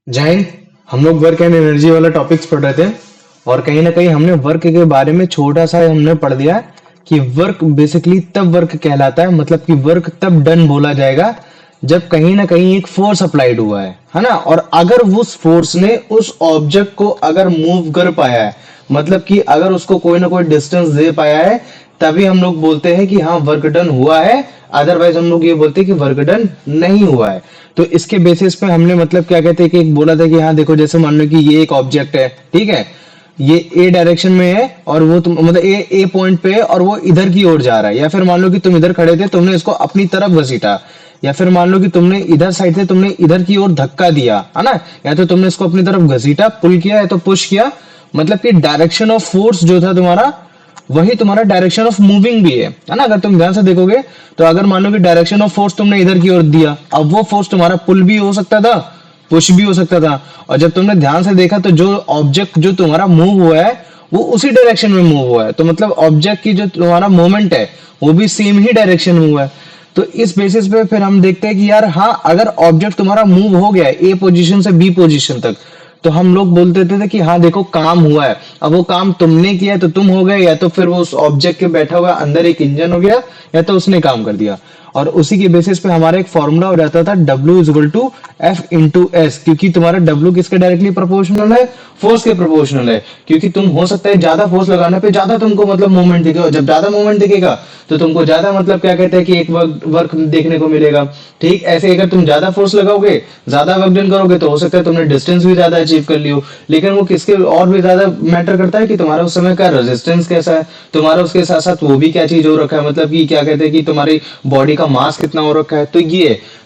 जय हिंद। हम लोग वर्क एंड एनर्जी वाला टॉपिक्स पढ़ रहे थे और कहीं ना कहीं हमने वर्क के बारे में छोटा सा हमने पढ़ दिया कि वर्क बेसिकली तब वर्क कहलाता है, मतलब कि वर्क तब डन बोला जाएगा जब कहीं ना कहीं एक फोर्स अप्लाइड हुआ है ना। और अगर उस फोर्स ने उस ऑब्जेक्ट को अगर मूव कर पाया है, मतलब कि अगर उसको कोई ना कोई डिस्टेंस दे पाया है, तभी हम लोग बोलते हैं कि हाँ वर्क डन हुआ है। अदरवाइज हम लोग ये बोलते हैं कि वर्क डन नहीं हुआ है। तो इसके बेसिस पे हमने मतलब क्या कहते हैं कि एक बोला था कि हाँ देखो, जैसे मान लो कि ये एक ऑब्जेक्ट है, ठीक है, ये ए डायरेक्शन में है और वो तुम मतलब ए पॉइंट पे है और वो इधर की ओर जा रहा है। या फिर मान लो कि तुम इधर खड़े थे, तुमने इसको अपनी तरफ घसीटा, या फिर मान लो कि तुमने इधर साइड से तुमने इधर की ओर धक्का दिया, है ना, या तो तुमने इसको अपनी तरफ घसीटा पुल किया या तो पुश किया। मतलब कि डायरेक्शन ऑफ फोर्स जो था तुम्हारा, वही तुम्हारा डायरेक्शन ऑफ मूविंग भी है ना। अगर तुम ध्यान से देखोगे तो अगर मान लो कि डायरेक्शन ऑफ फोर्स तुमने इधर की ओर दिया, अब वो फोर्स तुम्हारा पुल भी हो सकता था, पुश भी हो सकता था। और जब तुमने ध्यान से देखा तो जो ऑब्जेक्ट जो तुम्हारा मूव हुआ है वो उसी डायरेक्शन में मूव हुआ है, तो मतलब ऑब्जेक्ट की जो तुम्हारा मोमेंट है वो भी सेम ही डायरेक्शन में हुआ है। तो इस बेसिस पे फिर हम देखते हैं कि यार हाँ, अगर ऑब्जेक्ट तुम्हारा मूव हो गया है ए पोजीशन से बी पोजीशन तक, तो हम लोग बोलते थे कि हाँ देखो काम हुआ है। अब वो काम तुमने किया तो तुम हो गए, या तो फिर वो उस ऑब्जेक्ट के बैठा हुआ अंदर एक इंजन हो गया, या तो उसने काम कर दिया। और उसी के बेसिस पे हमारा एक फॉर्मूला हो जाता था W is to F into S, क्योंकि तुम्हारा W किसके डायरेक्टली प्रोपोर्शनल है, फोर्स के प्रोपोर्शनल है। क्योंकि तुम हो सकता है ज्यादा फोर्स लगाने पे ज्यादा तुमको मतलब मूवमेंट दिखेगा, जब ज्यादा मूवमेंट दिखेगा तो तुमको ज्यादा मतलब क्या कहते हैं कि एक वर्क देखने को मिलेगा। ठीक ऐसे अगर तुम ज्यादा फोर्स लगाओगे, ज्यादा वर्क डन करोगे, तो हो सकता है तुमने डिस्टेंस भी ज्यादा अचीव कर लियो। लेकिन वो किसके और भी ज्यादा मैटर करता है कि तुम्हारा उस समय का रेजिस्टेंस कैसा है, तुम्हारा उसके साथ साथ वो भी क्या चीज हो रखा है, मतलब कि क्या कहते हैं कि तुम्हारी बॉडी का मास कितना हो रखा है।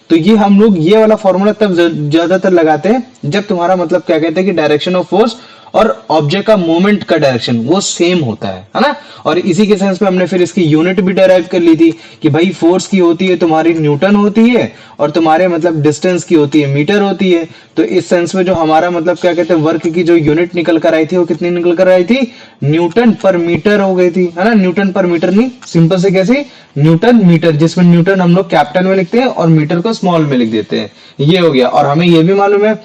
तो ये हम लोग ये वाला फॉर्मूला तब ज्यादातर लगाते हैं जब तुम्हारा मतलब क्या कहते हैं कि डायरेक्शन ऑफ फोर्स और ऑब्जेक्ट का मूवमेंट का डायरेक्शन वो सेम होता है ना। और इसी के सेंस पे हमने फिर इसकी यूनिट भी डेराइव कर ली थी कि भाई फोर्स की होती है तुम्हारी न्यूटन होती है, और तुम्हारे मतलब डिस्टेंस की होती है मीटर होती है। तो इस सेंस में जो हमारा मतलब क्या कहते हैं वर्क की जो यूनिट निकल कर आई थी वो कितनी निकल कर आई थी, न्यूटन पर मीटर हो गई थी, है ना। न्यूटन पर मीटर नहीं, सिंपल से कैसे, न्यूटन मीटर, जिसमें न्यूटन हम लोग कैपिटल में लिखते हैं और मीटर को स्मॉल में लिख देते हैं। ये हो गया। और हमें ये भी मालूम है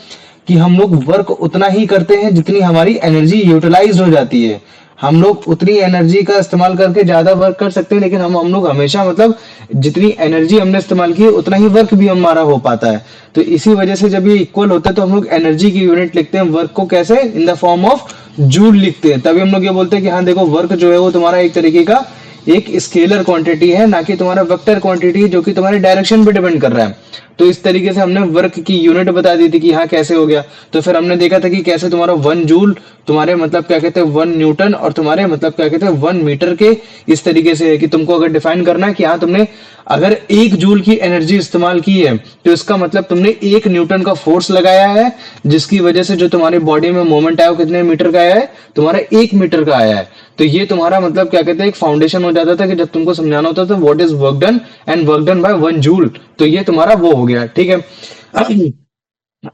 कि हम लोग वर्क उतना ही करते हैं जितनी हमारी एनर्जी यूटिलाइज हो जाती है। हम लोग उतनी एनर्जी का इस्तेमाल करके ज्यादा वर्क कर सकते हैं, लेकिन हम लोग हमेशा मतलब जितनी एनर्जी हमने इस्तेमाल की है उतना ही वर्क भी हमारा हो पाता है। तो इसी वजह से जब ये इक्वल होता है तो हम लोग एनर्जी की यूनिट लिखते हैं, वर्क को कैसे, in the form of joule लिखते हैं। तभी हम लोग ये बोलते हैं कि हाँ देखो वर्क जो है वो तुम्हारा एक तरीके का एक स्केलर क्वांटिटी है, ना कि तुम्हारा वेक्टर क्वांटिटी जो कि तुम्हारी डायरेक्शन पे डिपेंड कर रहा है। तो इस तरीके से हमने वर्क की यूनिट बता दी थी कि हाँ कैसे हो गया। तो फिर हमने देखा था कि कैसे तुम्हारा 1 जूल तुम्हारे मतलब क्या कहते हैं 1 न्यूटन, और तुम्हारे मतलब क्या कहते हैं 1 मीटर के इस तरीके से है कि तुमको अगर डिफाइन करना है कि हाँ तुमने अगर 1 जूल की एनर्जी इस्तेमाल की है तो इसका मतलब तुमने 1 न्यूटन का फोर्स लगाया है, जिसकी वजह से जो तुम्हारी बॉडी में मोमेंट आया वो कितने मीटर का आया है, तुम्हारा 1 मीटर का आया है। तो ये तुम्हारा मतलब क्या कहते हैं एक फाउंडेशन हो जाता था कि जब तुमको समझाना होता था what is work done and work done by 1 joule, तो ये तुम्हारा वो हो गया। ठीक है।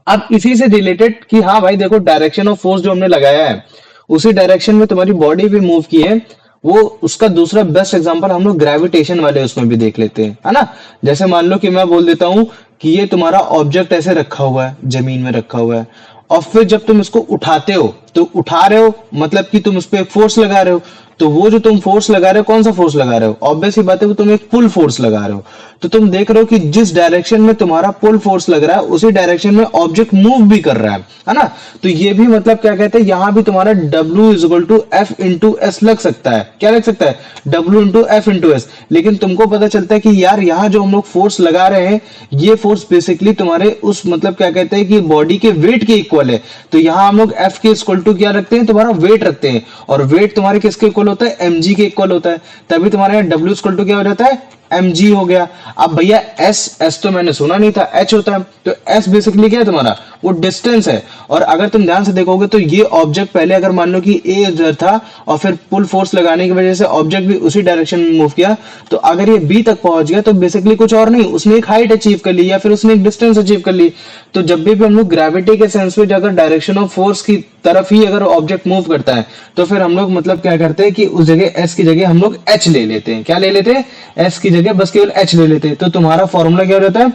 अब इसी से रिलेटेड कि हाँ भाई देखो डायरेक्शन ऑफ फोर्स जो हमने लगाया है उसी डायरेक्शन में तुम्हारी बॉडी भी मूव की है, वो उसका दूसरा बेस्ट एग्जांपल हम लोग ग्रेविटेशन वाले उसमें भी देख लेते हैं, है ना। जैसे मान लो कि मैं बोल देता हूं कि ये तुम्हारा ऑब्जेक्ट ऐसे रखा हुआ है, जमीन में रखा हुआ है, और फिर जब तुम इसको उठाते हो तो उठा रहे हो मतलब कि तुम उस पर फोर्स लगा रहे हो। तो वो जो तुम फोर्स लगा रहे हो, कौन सा फोर्स लगा रहे हो, ऑब्वियस ही बात है वो तुम एक पुल फोर्स लगा रहे हो। तो तुम देख रहे हो कि जिस डायरेक्शन में तुम्हारा पुल फोर्स लग रहा है उसी डायरेक्शन में ऑब्जेक्ट मूव भी कर रहा है ना। तो ये भी मतलब क्या कहते हैं यहां भी तुम्हारा W is equal to F into S लग सकता है। क्या लग सकता है, W into F into S. लेकिन तुमको पता चलता है कि यार यहाँ जो हम लोग फोर्स लगा रहे हैं ये फोर्स बेसिकली तुम्हारे उस मतलब क्या कहते हैं कि बॉडी के वेट के इक्वल है। तो यहाँ हम लोग एफ के इक्वल टू क्या रखते हैं, तुम्हारा वेट रखते हैं, और वेट तुम्हारे किसके इक्वल होता है, mg के इक्वल होता है। तभी तुम्हारे यहाँ W इक्वल टू क्या हो जाता है, mg हो गया। अब भैया s तो मैंने सुना नहीं था, h होता है। तो s बेसिकली क्या है तुम्हारा, वो डिस्टेंस है। और अगर तुम ध्यान से देखोगे तो ये ऑब्जेक्ट पहले अगर मान लो कि a इधर था और फिर पुल फोर्स लगाने की वजह से ऑब्जेक्ट भी उसी डायरेक्शन में मूव किया, तो अगर ये b तक पहुंच गया तो बेसिकली कुछ और नहीं, उसने एक हाइट अचीव कर ली या फिर उसने एक डिस्टेंस अचीव कर ली। तो जब भी हम लोग ग्रेविटी के सेंस में अगर डायरेक्शन ऑफ फोर्स की तरफ ही अगर ऑब्जेक्ट मूव करता है तो फिर हम लोग मतलब क्या करते हैं कि उस जगह s की जगह हम लोग h ले लेते हैं। क्या ले लेते हैं, s की जगह बस केवल h ले लेते हैं। तो तुम्हारा फॉर्मूला क्या हो जाता है,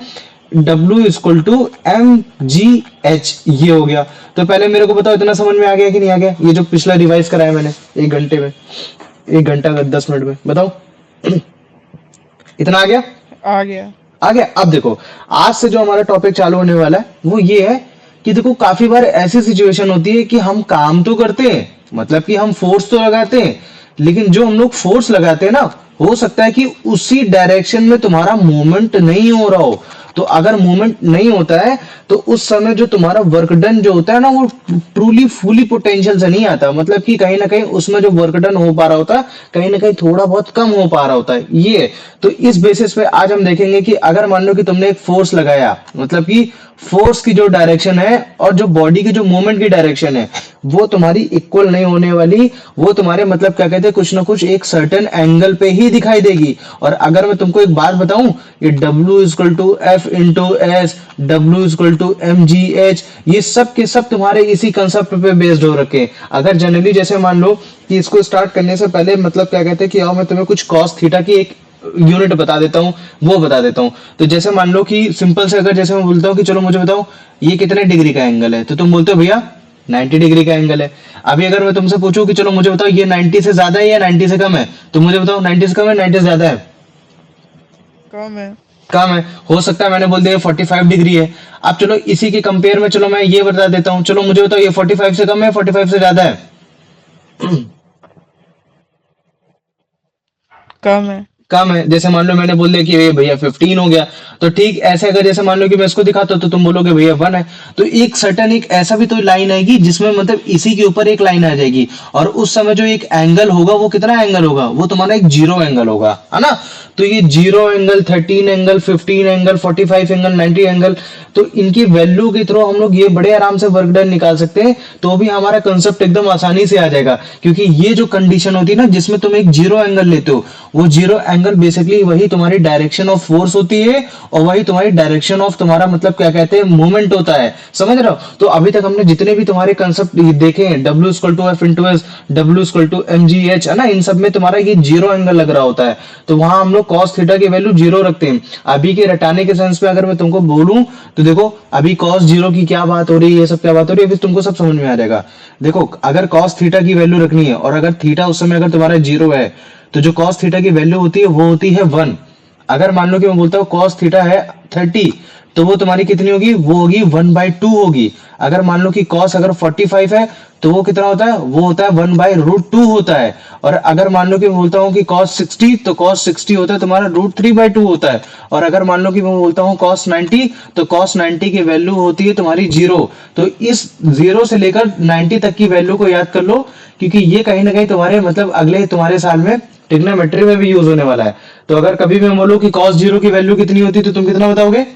W इक्वल टू mgh, ये हो गया। तो पहले मेरे को बताओ इतना समझ में आ गया कि नहीं आ गया, ये जो पिछला रिवाइज कराया मैंने 1 घंटे में, 1 घंटा 10 मिनट में, बताओ इतना आ गया? आ गया। आ गया। अब देखो आज से जो हमारा टॉपिक चालू होने वाला है वो ये है कि देखो काफी बार ऐसी सिचुएशन होती है कि हम काम तो करते हैं, मतलब कि हम फोर्स तो लगाते हैं, लेकिन जो हम लोग फोर्स लगाते हैं ना, हो सकता है कि उसी डायरेक्शन में तुम्हारा मूवमेंट नहीं हो रहा हो। तो अगर मूवमेंट नहीं होता है तो उस समय जो तुम्हारा वर्क डन जो होता है ना, वो ट्रूली फुली पोटेंशियल से नहीं आता, मतलब कि कहीं ना कहीं उसमें जो वर्क डन हो पा रहा होता है कहीं ना कहीं थोड़ा बहुत कम हो पा रहा होता है ये। तो इस बेसिस पे आज हम देखेंगे कि अगर मान लो कि तुमने एक फोर्स लगाया, मतलब कि फोर्स की जो डायरेक्शन है और जो बॉडी की जो मूवमेंट की डायरेक्शन है वो तुम्हारी इक्वल नहीं होने वाली, वो तुम्हारे मतलब क्या कहते हैं कुछ ना कुछ एक सर्टेन एंगल पे ही दिखाई देगी। और अगर मैं तुमको एक बात बताऊं, ये W equal to F into S, W equal to M G H, ये सब के सब तुम्हारे इसी कंसेप्ट पे बेस्ड हो रखे हैं। अगर जनरली जैसे मान लो कि इसको स्टार्ट करने से पहले मतलब क्या कहते हैं कि आओ मैं तुम्हें कुछ कॉस थीटा की एक यूनिट बता देता हूँ, वो बता देता हूँ। तो जैसे मान लो कि सिंपल से अगर जैसे मैं बोलता हूँ कि चलो मुझे बताओ ये कितने डिग्री का एंगल है, तो तुम बोलते हो भैया 90 डिग्री का एंगल है। अभी अगर मैं तुमसे पूछूं कि चलो मुझे बताओ ये 90 से ज्यादा है या 90 से कम है, तो मुझे बताओ 90 से कम है 90 से ज्यादा है? कम है। कम है। हो सकता है मैंने बोल दिया 45 डिग्री है। अब चलो इसी के कंपेयर में चलो मैं ये बता देता हूँ, चलो मुझे बताओ ये 45 से कम है 45 से ज्यादा है? कम है। कम है। जैसे मान लो मैंने बोल दिया कि ये भैया 15 हो गया, तो ठीक ऐसे अगर जैसे मान लो कि मैं इसको दिखाता हूं तो तुम बोलोगे भैया 1 है। तो एक सर्टेन एक ऐसा भी तो लाइन आएगी जिसमें मतलब इसी के ऊपर एक लाइन आ जाएगी, और उस समय जो एक एंगल होगा वो कितना एंगल होगा, वो तुम्हारा एक जीरो एंगल होगा, है ना। तो ये zero angle, 13 angle, 15 angle, 45 angle, 90 angle, तो इनकी वैल्यू के थ्रू हम लोग ये बड़े आराम से वर्क डन निकाल सकते हैं। तो भी हमारा कंसेप्ट एकदम आसानी से आ जाएगा, क्योंकि ये जो कंडीशन होती है ना जिसमें तुम एक जीरो एंगल लेते हो, वो जीरो एंगल बेसिकली वही तुम्हारी डायरेक्शन ऑफ फोर्स होती है, और वही तुम्हारी डायरेक्शन ऑफ तुम्हारा मतलब क्या कहते हैं मूवमेंट होता है। समझ रहे हो? तो अभी तक हमने जितने भी तुम्हारे कंसेप्ट देखे हैं, W equal to F into S, W equal to M G H, है ना, इन सब में तुम्हारा ये जीरो एंगल लग रहा होता है। तो वहां हम लोग कॉस थीटा की वैल्यू जीरो रखते हैं। अभी के रटाने के सेंस में अगर मैं तुमको बोलूं तो देखो अभी कॉस जीरो की क्या बात हो रही है, ये सब क्या बात हो रही है, अभी तुमको सब समझ में आ जाएगा। देखो अगर कॉस थीटा की वैल्यू रखनी है और अगर थीटा उस समय अगर तुम्हारा जीरो है, तो जो कॉस थीटा की वैल्यू होती है वो होती है 1। अगर मान लो कि मैं बोलता हूँ कॉस थीटा है 30, तो वो तुम्हारी कितनी होगी, वो होगी 1/2 होगी। अगर मान लो कि कॉस अगर 45 है तो वो कितना होता है, वो होता है 1/√2 होता है। और अगर मान लो कि मैं बोलता हूँ कि कॉस 60, तो कॉस 60 होता है तुम्हारा √3/2 होता है। और अगर मान लो कि मैं बोलता हूँ कॉस 90, तो कॉस 90 की वैल्यू होती है तुम्हारी 0। तो इस 0 से लेकर 90 तक की वैल्यू को याद कर लो, क्योंकि ये कहीं ना कहीं तुम्हारे मतलब अगले तुम्हारे साल में ट्रिग्नोमेट्री में भी यूज होने वाला है। तो अगर कभी मैं बोलूं कि cos 0 की वैल्यू कितनी होती है, तो तुम कितना बताओगे?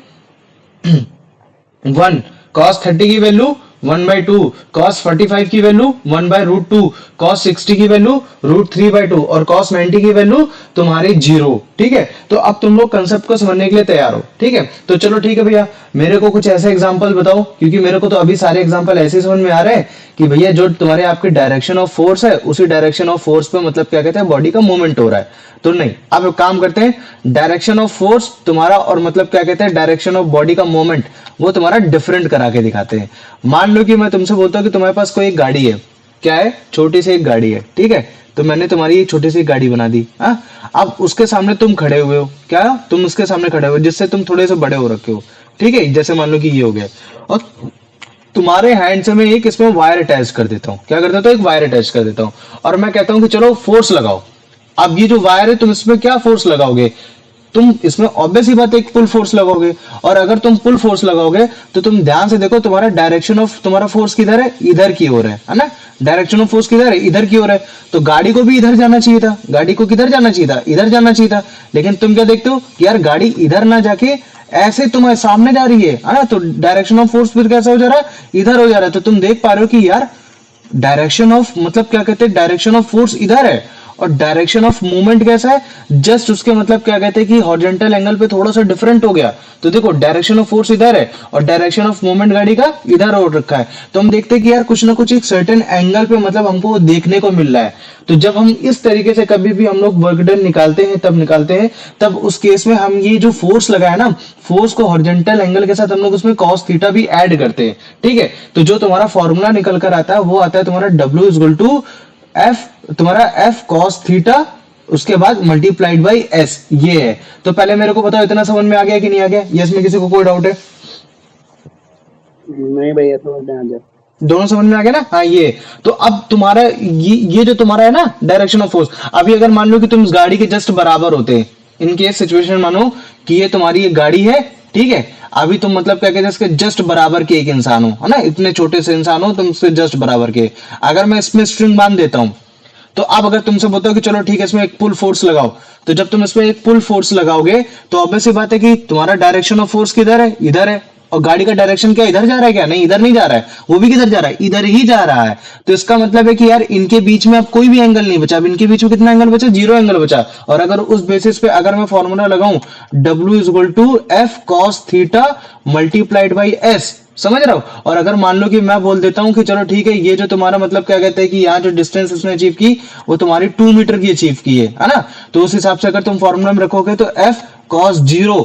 1। cos 30 की वैल्यू 1/2, cos 45 की वैल्यू 1/√2, cos 60 की वैल्यू √3/2 और cos 90 की वैल्यू तुम्हारी 0। ठीक है, तो अब तुम लोग कंसेप्ट को समझने के लिए तैयार हो? ठीक है, तो चलो ठीक है भैया, मेरे को कुछ ऐसे एग्जांपल बताओ, क्योंकि मेरे को तो अभी सारे एग्जांपल ऐसे समझ में आ रहे हैं कि भैया जो तुम्हारे आपके डायरेक्शन ऑफ फोर्स है उसी डायरेक्शन ऑफ फोर्स पे मतलब क्या कहते हैं बॉडी का मूवमेंट हो रहा है। तो नहीं, अब एक काम करते हैं, डायरेक्शन ऑफ फोर्स तुम्हारा और मतलब क्या कहते हैं डायरेक्शन ऑफ बॉडी का मूवमेंट वो तुम्हारा डिफरेंट करा के दिखाते हैं। मान लो कि मैं तुमसे बोलता हूँ कि तुम्हारे पास कोई एक गाड़ी है, क्या है, छोटी सी एक गाड़ी है, ठीक है, तो मैंने तुम्हारी एक छोटी सी गाड़ी बना दी। हाँ, अब उसके सामने तुम खड़े हुए हो, क्या तुम उसके सामने खड़े हुए जिससे तुम थोड़े से बड़े हो रखे हो, ठीक है, जैसे मान लो कि ये हो गया, और तुम्हारे हैंड से मैं एक इसमें वायर अटैच कर देता हूँ, क्या कर देता हूँ, एक वायर अटैच कर देता हूँ, और मैं कहता हूँ कि चलो फोर्स लगाओ। अब ये जो वायर है तुम इसमें क्या फोर्स लगाओगे, तुम इसमें ऑब्वियस ही बात है एक पुल फोर्स लगाओगे। और अगर तुम पुल फोर्स लगाओगे तो तुम ध्यान से देखो तुम्हारा डायरेक्शन ऑफ तुम्हारा फोर्स किधर है, इधर की ओर है ना, डायरेक्शन ऑफ फोर्स किधर है, इधर की ओर है। तो गाड़ी को भी इधर जाना चाहिए था, गाड़ी को किधर जाना चाहिए था, इधर जाना चाहिए था। लेकिन तुम क्या देखते हो कि यार गाड़ी इधर ना जाके ऐसे तुम्हारे सामने जा रही है ना, तो डायरेक्शन ऑफ फोर्स फिर कैसा हो जा रहा है, इधर हो जा रहा है। तो तुम देख पा रहे हो कि यार डायरेक्शन ऑफ मतलब क्या कहते हैं डायरेक्शन ऑफ फोर्स इधर है, और डायरेक्शन ऑफ मूवमेंट कैसा है, जस्ट उसके मतलब क्या कहते हैं कि हॉरिजॉन्टल एंगल पे थोड़ा सा डिफरेंट हो गया। तो देखो डायरेक्शन ऑफ फोर्स इधर है और डायरेक्शन ऑफ मूवमेंट गाड़ी का इधर हो रखा है। तो हम देखते हैं कि यार कुछ ना कुछ एक सर्टेन एंगल पे मतलब हमको देखने को मिल रहा है। तो जब हम इस तरीके से कभी भी हम लोग वर्क डन निकालते हैं तब उस केस में हम ये जो फोर्स लगा है ना, फोर्स को हॉरिजॉन्टल एंगल के साथ हम लोग उसमें cos थीटा भी ऐड करते हैं। ठीक है, तो जो तुम्हारा फॉर्मूला निकल कर आता है वो आता है तुम्हारा W इक्वल टू एफ, तुम्हारा एफ कॉस थीटा, उसके बाद मल्टीप्लाइड बाई एस, ये है। तो पहले मेरे को बताओ इतना समझ में आ गया कि नहीं आ गया, यस में किसी को कोई डाउट है? नहीं भैया समझ में आ गया। दोनों समझ में आ गया ना? हाँ ये तो अब तुम्हारा ये जो तुम्हारा है ना डायरेक्शन ऑफ फोर्स, अभी अगर मान लो कि तुम इस गाड़ी के जस्ट बराबर होते, इनके सिचुएशन मानो कि ये तुम्हारी एक गाड़ी है, ठीक है, अभी तुम मतलब क्या कहते हैं इसके जस्ट बराबर के एक इंसान हो, है ना, इतने छोटे से इंसान हो तुम इससे जस्ट बराबर के। अगर मैं इसमें स्ट्रिंग बांध देता हूं तो अब अगर तुमसे बोलता हूं कि चलो ठीक है इसमें एक पुल फोर्स लगाओ, तो जब तुम इसमें एक पुल फोर्स लगाओगे तो ऑब्वियस सी बात है कि तुम्हारा डायरेक्शन ऑफ फोर्स किधर है, इधर है, और गाड़ी का डायरेक्शन क्या इधर जा रहा है क्या? नहीं, इधर नहीं जा रहा है, वो भी किधर जा रहा है, इधर ही जा रहा है। तो इसका मतलब है कि यार इनके बीच में अब कोई भी एंगल नहीं बचा, अब इनके बीच में कितना एंगल बचा? 0 एंगल बचा। और अगर उस बेसिस पे अगर मैं फॉर्मूला लगाऊं W is equal to F cos theta multiplied by S, समझ रहे हो? और अगर मान लो कि मैं बोल देता हूं कि चलो ठीक है ये जो तुम्हारा मतलब क्या कहते हैं कि यहाँ जो डिस्टेंस इसने अचीव की वो तुम्हारी 2 मीटर की अचीव की है ना, तो उस हिसाब से अगर तुम फॉर्मूला में रखोगे तो एफ कॉस 0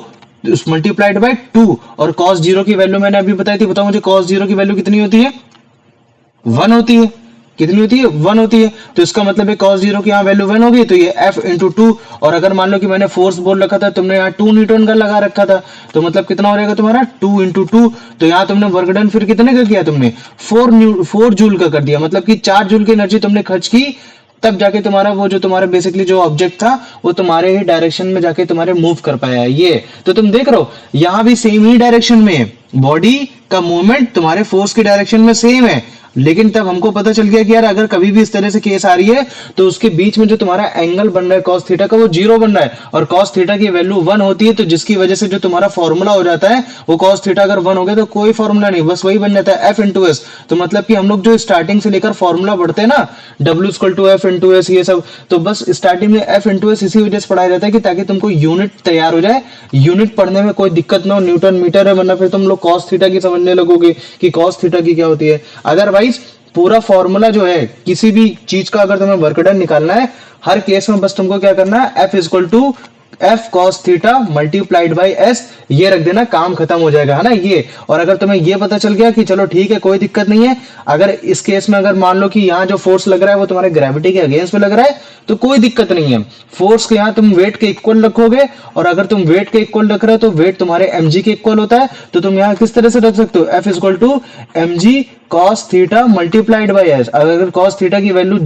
मल्टीप्लाइड बाय 2, और cos 0 की वैल्यू मैंने अभी बताई थी, बताओ मुझे cos 0 की वैल्यू कितनी होती है? 1 होती है। कितनी होती है? 1 होती है। तो इसका मतलब है cos 0 की यहाँ वैल्यू 1 होगी, तो ये f इंटू 2, और अगर मान लो कि मैंने फोर्स बोल रखा था, तुमने यहाँ 2 न्यूटन का लगा रखा था, तो मतलब कितना हो जाएगा तुम्हारा 2 इंटू 2, तो यहाँ तुमने वर्क डन फिर कितने का किया तुमने 4 जूल का कर दिया, मतलब कि 4 जूल की एनर्जी तुमने खर्च की, तब जाके तुम्हारा वो जो तुम्हारा बेसिकली जो ऑब्जेक्ट था वो तुम्हारे ही डायरेक्शन में जाके तुम्हारे मूव कर पाया ये। तो तुम देख रहे हो यहाँ भी सेम ही डायरेक्शन में है, बॉडी का मूवमेंट तुम्हारे फोर्स की डायरेक्शन में सेम है, लेकिन तब हमको पता चल गया कि यार अगर कभी भी इस तरह से केस आ रही है तो उसके बीच में जो तुम्हारा एंगल बन रहा है cos थीटा का वो 0 बन रहा है, और cos थीटा की वैल्यू 1 होती है, तो जिसकी वजह से जो तुम्हारा फॉर्मूला हो जाता है वो cos थीटा अगर 1 हो गया तो कोई फॉर्मूला नहीं, बस वही बन जाता है f इंटू एस। तो मतलब कि हम लोग जो स्टार्टिंग से लेकर फॉर्मूला पढ़ते हैं ना W equal to F into S ये सब, तो बस स्टार्टिंग में f इंटू एस इसी वजह से पढ़ाया जाता है कि ताकि तुमको यूनिट तैयार हो जाए, यूनिट पढ़ने में कोई दिक्कत ना हो, न्यूटन मीटर है, वरना फिर तुम लोग cos थीटा की समझने लगोगे कि cos थीटा की क्या होती है। अदरवाइज पूरा फॉर्मूला जो है किसी भी चीज का अगर तुम्हें वर्क डन निकालना है, हर केस में बस तुमको क्या करना है, f equal to F cos theta multiplied by S, ये रख देना, काम खत्म हो जाएगा, है ना ये। और अगर तुम्हें ये पता चल गया कि चलो ठीक है कोई दिक्कत नहीं है, अगर इस केस में अगर मान लो कि यहाँ जो फोर्स लग रहा है वो तुम्हारे ग्रेविटी के अगेंस्ट में लग रहा है तो कोई दिक्कत नहीं है, फोर्स के यहाँ तुम वेट के इक्वल रखोगे, और अगर तुम वेट के इक्वल रख रहे हो तो वेट तुम्हारे mg के इक्वल होता है, तो तुम यहाँ किस तरह से रख सकते हो, f equal to mg cos theta multiplied by S. अगर cos थीटा की वैल्यू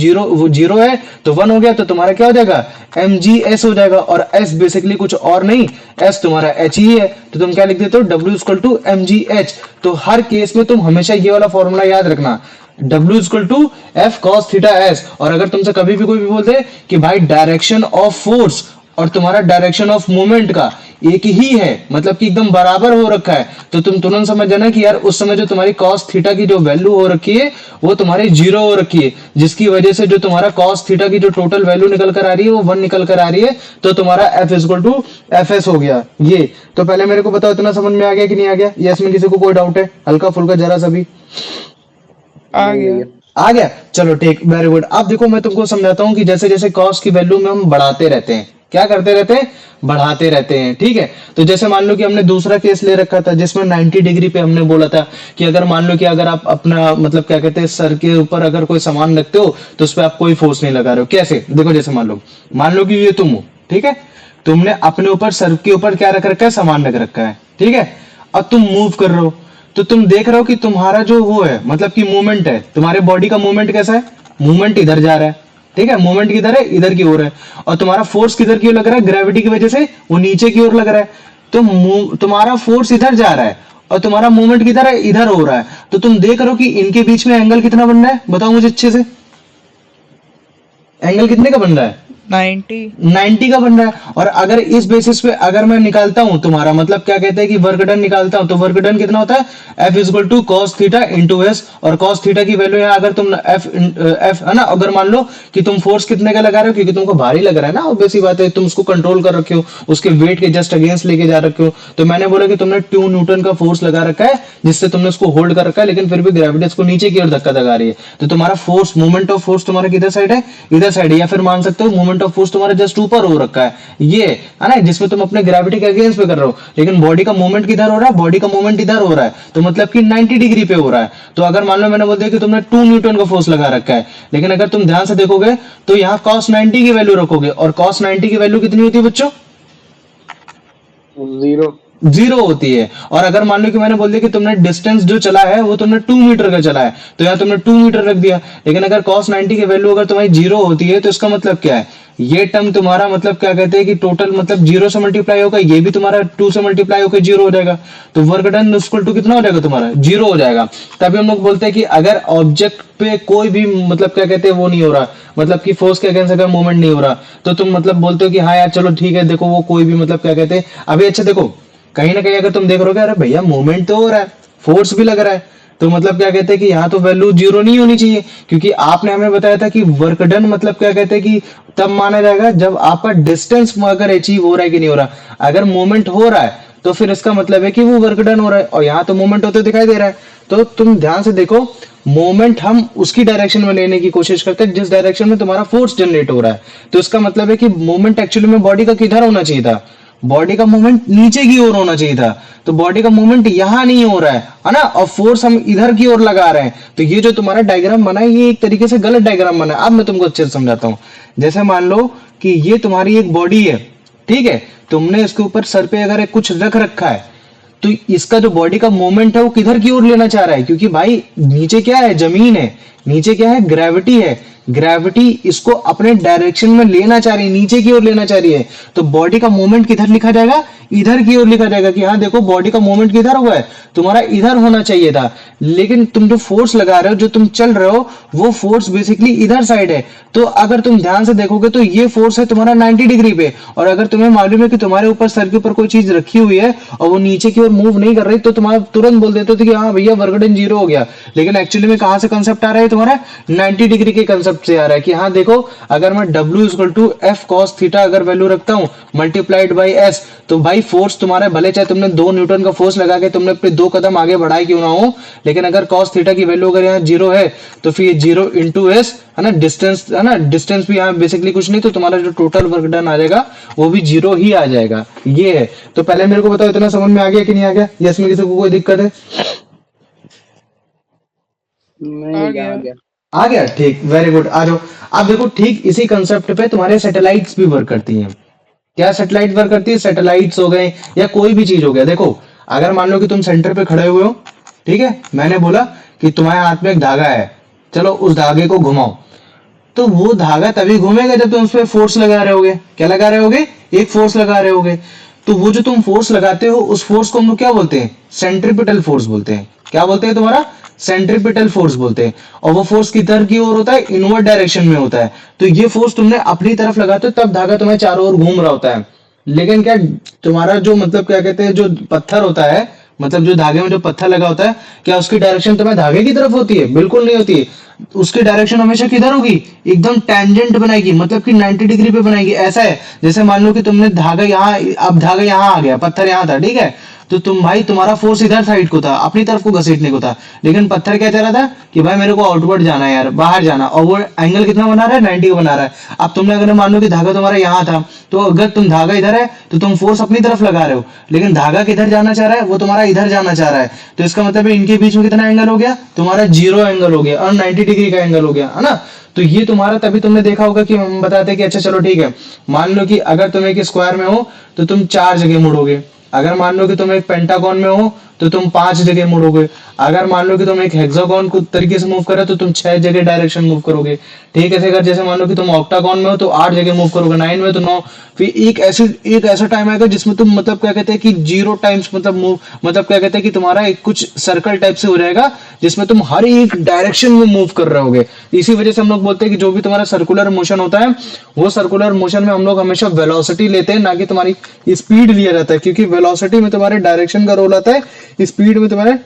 0 है तो 1 हो गया, तो तुम्हारा क्या हो जाएगा, mgs हो जाएगा, और s बेसिकली कुछ और नहीं, s तुम्हारा h ही है, तो तुम क्या लिख देते हो, w इक्वल टू mgh। तो हर केस में तुम हमेशा ये वाला फॉर्मूला याद रखना, W equal to F cos theta S. और अगर तुमसे कभी भी कोई भी बोलते कि भाई डायरेक्शन ऑफ फोर्स और तुम्हारा डायरेक्शन ऑफ मूवमेंट का एक ही है, मतलब कि एकदम बराबर हो रखा है, तो तुम तुरंत समझ जाना कि यार उस समय जो तुम्हारी cos थीटा की जो वैल्यू हो रखी है वो तुम्हारी 0 हो रखी है, जिसकी वजह से जो तुम्हारा cos थीटा की जो टोटल वैल्यू निकल कर आ रही है वो 1 निकल कर आ रही है, तो तुम्हारा f equal to F S हो गया ये। तो पहले मेरे को बताओ इतना समझ में आ गया कि नहीं आ गया, या इसमें किसी को कोई डाउट है, हल्का फुल्का जरा सा भी आ गया। आ गया? चलो ठीक, वेरी गुड। अब देखो मैं तुमको समझाता हूँ कि जैसे जैसे कॉस की वैल्यू में हम बढ़ाते रहते हैं, क्या करते रहते हैं, बढ़ाते रहते हैं, ठीक है। तो जैसे मान लो कि हमने दूसरा केस ले रखा था जिसमें 90 डिग्री पे हमने बोला था कि अगर मान लो कि अगर आप अपना मतलब क्या कहते हैं सर के ऊपर अगर कोई सामान रखते हो तो उस पर आप कोई फोर्स नहीं लगा रहे हो। कैसे? देखो जैसे मान लो कि ये तुम हो, ठीक है, तुमने अपने ऊपर सर के ऊपर क्या रख रखा है, सामान रख रखा है, ठीक है। अब तुम मूव कर रहे हो तो तुम देख रहे हो कि तुम्हारा जो वो है मतलब कि मूवमेंट है, तुम्हारे बॉडी का मूवमेंट कैसा है, मूवमेंट इधर जा रहा है, ठीक है, मूवमेंट किधर है, इधर की ओर है, और तुम्हारा फोर्स किधर की ओर लग रहा है, ग्रेविटी की वजह से वो नीचे की ओर लग रहा है, तो तुम्हारा फोर्स इधर जा रहा है और तुम्हारा मूवमेंट किधर है, इधर हो रहा है। तो तुम देख रहे हो कि इनके बीच में एंगल कितना बन रहा है, बताओ मुझे अच्छे से, एंगल कितने का बन रहा है, 90। 90 का बन रहा है। और अगर इस बेसिस पे अगर मैं निकालता हूं तुम्हारा मतलब क्या कहते हैं कि वर्क डन निकालता हूं, तो वर्क डन कितना होता है, F equal to cos theta into S. और कॉस थीटा की वैल्यू है अगर तुम एफ है ना, अगर मान लो कि तुम फोर्स कितने का लगा रहे हो, क्योंकि तुमको भारी लग रहा है ना, ऑब्वियस सी बात है, तुम उसको कंट्रोल कर रखे हो, उसके वेट के जस्ट अगेंस्ट लेके जा रखे हो, तो मैंने बोला कि तुमने 2 न्यूटन का फोर्स लगा रखा है जिससे तुमने उसको होल्ड कर रखा है, लेकिन फिर भी ग्रेविटी उसको नीचे की ओर धक्का लगा रही है। तो तुम्हारा फोर्स, मोमेंट ऑफ फोर्स तुम्हारा किधर साइड है, इधर साइड है। या फिर मान सकते हो मोमेंट ऑफ फोर्स तुम्हारा जस्ट ऊपर हो रखा है, ये है ना, जिसमें तुम अपने ग्रेविटी के अगेंस्ट पे कर रहे हो, लेकिन बॉडी का मूवमेंट किधर हो रहा है, बॉडी का मूवमेंट इधर हो रहा है, तो मतलब कि 90 डिग्री पे हो रहा है। तो अगर मान लो मैंने बोल दिया कि तुमने 2 न्यूटन का फोर्स लगा रखा है, लेकिन अगर तुम ध्यान से देखोगे तो यहाँ cos 90 की वैल्यू रखोगे, और cos 90 की वैल्यू कितनी होती है बच्चों, 0। 0 होती है। और अगर मान लो कि मैंने बोल दिया कि तुमने डिस्टेंस जो चला है वो तुमने 2 मीटर का चला है, तो यहाँ तुमने 2 मीटर रख दिया, लेकिन अगर cos 90 की वैल्यू अगर तुम्हारी 0 होती है, तो इसका मतलब क्या है, ये टर्म तुम्हारा मतलब क्या कहते हैं कि टोटल मतलब 0 से मल्टीप्लाई होगा, ये भी तुम्हारा 2 से मल्टीप्लाई होकर 0 हो जाएगा, तो वर्क डन इक्वल टू कितना हो जाएगा तुम्हारा, 0 हो जाएगा। तभी हम लोग बोलते हैं कि अगर ऑब्जेक्ट पे कोई भी मतलब क्या कहते हैं वो नहीं हो रहा, मतलब कि फोर्स के अगेंस्ट अगर मूवमेंट नहीं हो रहा, तो तुम मतलब बोलते हो कि हाँ यार चलो ठीक है, देखो वो कोई भी मतलब क्या कहते हैं अभी, अच्छा देखो कहीं ना कहीं अगर तुम देख रहे हो, अरे भैया मूवमेंट तो हो रहा है, फोर्स भी लग रहा है, तो मतलब क्या कहते हैं कि यहाँ तो वैल्यू 0 नहीं होनी चाहिए, क्योंकि आपने हमें बताया था कि वर्क डन मतलब क्या कहते हैं कि तब माना जाएगा जब आपका डिस्टेंस अगर अचीव हो रहा है कि नहीं हो रहा। अगर मूवमेंट हो रहा है तो फिर इसका मतलब है कि वो वर्क डन हो रहा है, और यहाँ तो मूवमेंट होते दिखाई दे रहा है। तो तुम ध्यान से देखो, मोमेंट हम उसकी डायरेक्शन में लेने की कोशिश करते हैं जिस डायरेक्शन में तुम्हारा फोर्स जनरेट हो रहा है, तो इसका मतलब है कि मोमेंट एक्चुअली में बॉडी का किधर होना चाहिए था, बॉडी का मूवमेंट नीचे की ओर होना चाहिए था, तो बॉडी का मूवमेंट यहां नहीं हो रहा है ना, और फोर्स हम इधर की ओर लगा रहे हैं। तो ये जो तुम्हारा डायग्राम बना है ये एक तरीके से गलत डायग्राम बना है। अब मैं तुमको अच्छे से समझाता हूं। जैसे मान लो कि ये तुम्हारी एक बॉडी है, ठीक है, तुमने इसके ऊपर सर पे अगर कुछ रख रखा है, तो इसका जो बॉडी का मूवमेंट है वो किधर की ओर लेना चाह रहा है, क्योंकि भाई नीचे क्या है, जमीन है, नीचे क्या है, ग्रेविटी है, ग्रेविटी इसको अपने डायरेक्शन में लेना चाह रही है, नीचे की ओर लेना चाह रही है। तो बॉडी का मूवमेंट किधर लिखा जाएगा, इधर की ओर लिखा जाएगा कि हाँ देखो बॉडी का मूवमेंट किधर हुआ है, तुम्हारा इधर होना चाहिए था, लेकिन तुम जो फोर्स लगा रहे हो, जो तुम चल रहे हो, वो फोर्स बेसिकली इधर साइड है। तो अगर तुम ध्यान से देखोगे तो ये फोर्स है तुम्हारा 90 डिग्री पे, और अगर तुम्हें मालूम है कि तुम्हारे ऊपर सर के ऊपर कोई चीज रखी हुई है और वो नीचे की ओर मूव नहीं कर रही, तो तुम्हारा तुरंत बोल देते थे कि हाँ भैया वर्क डन 0 हो गया। लेकिन एक्चुअली में कहां से कंसेप्ट आ रहा है तुम्हारा, 90 डिग्री के कंसेप्ट से आ रहा है कि हाँ देखो अगर मैं W equal to F cos theta अगर वैल्यू रखता हूं मल्टीप्लाइड बाई एस, तो भाई फोर्स तुम्हारा भले चाहे तुमने 2 न्यूटन का फोर्स लगा के तुमने अपने 2 कदम आगे बढ़ाए क्यों ना हो, लेकिन अगर कॉस थीटा की वैल्यू अगर यहाँ 0 है तो फिर 0 इंटू एस है ना, डिस्टेंस है ना, डिस्टेंस भी यहाँ बेसिकली कुछ नहीं, तो तुम्हारा जो टोटल वर्क डन आ जाएगा वो भी 0 ही आ जाएगा। ये है। तो पहले मेरे को बताओ इतना समझ में आ गया कि नहीं आ गया, या इसमें किसी को कोई दिक्कत है? आ गया। आ गया, ठीक, वेरी गुड। आ जाओ। अब देखो ठीक इसी कंसेप्ट पे तुम्हारे सैटेलाइट्स भी वर्क करती हैं। क्या सैटेलाइट वर्क करती है, सैटेलाइट्स हो गए या कोई भी चीज हो गया। देखो अगर मान लो कि तुम सेंटर पे खड़े हुए हो, ठीक है, मैंने बोला कि तुम्हारे हाथ में एक धागा है, चलो उस धागे को घुमाओ, तो वो धागा तभी घूमेगा जब तुम उस पर फोर्स लगा रहे होगे। क्या लगा रहे होगे, एक फोर्स लगा रहे होगे। तो वो जो तुम फोर्स लगाते हो उस फोर्स को हम लोग क्या बोलते हैं, सेंट्रीपिटल फोर्स बोलते हैं। क्या बोलते हैं तुम्हारा, सेंट्रीपिटल फोर्स बोलते हैं। और वो फोर्स किधर की ओर होता है, इनवर्ड डायरेक्शन में होता है। तो ये फोर्स तुमने अपनी तरफ लगाते हो तब धागा तुम्हें चारों ओर घूम रहा होता है। लेकिन क्या तुम्हारा जो मतलब क्या कहते हैं जो पत्थर होता है, मतलब जो धागे में जो पत्थर लगा होता है, क्या उसकी डायरेक्शन तुम्हें धागे की तरफ होती है, बिल्कुल नहीं होती है। उसकी डायरेक्शन हमेशा किधर होगी, एकदम टेंजेंट बनाएगी, मतलब कि 90 डिग्री पे बनाएगी। ऐसा है जैसे मान लो कि तुमने धागा यहाँ, अब धागा यहाँ आ गया, पत्थर यहाँ था, ठीक है, तो तुम भाई तुम्हारा फोर्स इधर साइड को था, अपनी तरफ को घसीटने को था, लेकिन पत्थर क्या चाह रहा था कि भाई मेरे को आउटवर्ड जाना है यार, बाहर जाना, और वो एंगल कितना बना रहा है, 90 बना रहा है। अब तुमने अगर मान लो कि धागा तुम्हारा यहाँ था, तो अगर तुम धागा इधर है तो तुम फोर्स अपनी तरफ लगा रहे हो, लेकिन धागा किधर जाना चाह रहा है, वो तुम्हारा इधर जाना चाह रहा है। तो इसका मतलब है इनके बीच में कितना एंगल हो गया, तुम्हारा 0 एंगल हो गया और 90 डिग्री का एंगल हो गया, है ना। तो ये तुम्हारा, तभी तुमने देखा होगा कि हम बताते हैं कि अच्छा चलो ठीक है, मान लो कि अगर तुम एक स्क्वायर में हो तो तुम 4 जगह मुड़ोगे, अगर मान लो कि तुम एक पेंटागन में हो तो तुम 5 जगह मुड़ोगे। अगर मान लो कि तुम एक हेक्सागोन को तरीके से मूव कर रहे हो तो तुम 6 जगह डायरेक्शन मूव करोगे। ठीक है, अगर जैसे मान लो कि तुम ऑक्टागोन में हो तो 8 जगह मूव करोगे, 9 में तो 9। फिर एक ऐसा टाइम आएगा जिसमें तुम मतलब क्या कहते हैं कि 0 टाइम्स मतलब मूव, मतलब क्या कहते हैं कि तुम्हारा एक कुछ सर्कल टाइप से हो जाएगा जिसमें तुम हर एक डायरेक्शन में मूव कर रहे होगे। इसी वजह से हम लोग बोलते हैं कि जो भी तुम्हारा सर्कुलर मोशन होता है वो सर्कुलर मोशन में हम लोग हमेशा वेलोसिटी लेते हैं, ना कि तुम्हारी स्पीड लिया जाता है, क्योंकि वेलोसिटी में तुम्हारे डायरेक्शन का रोल आता है, स्पीड में तुम्हारे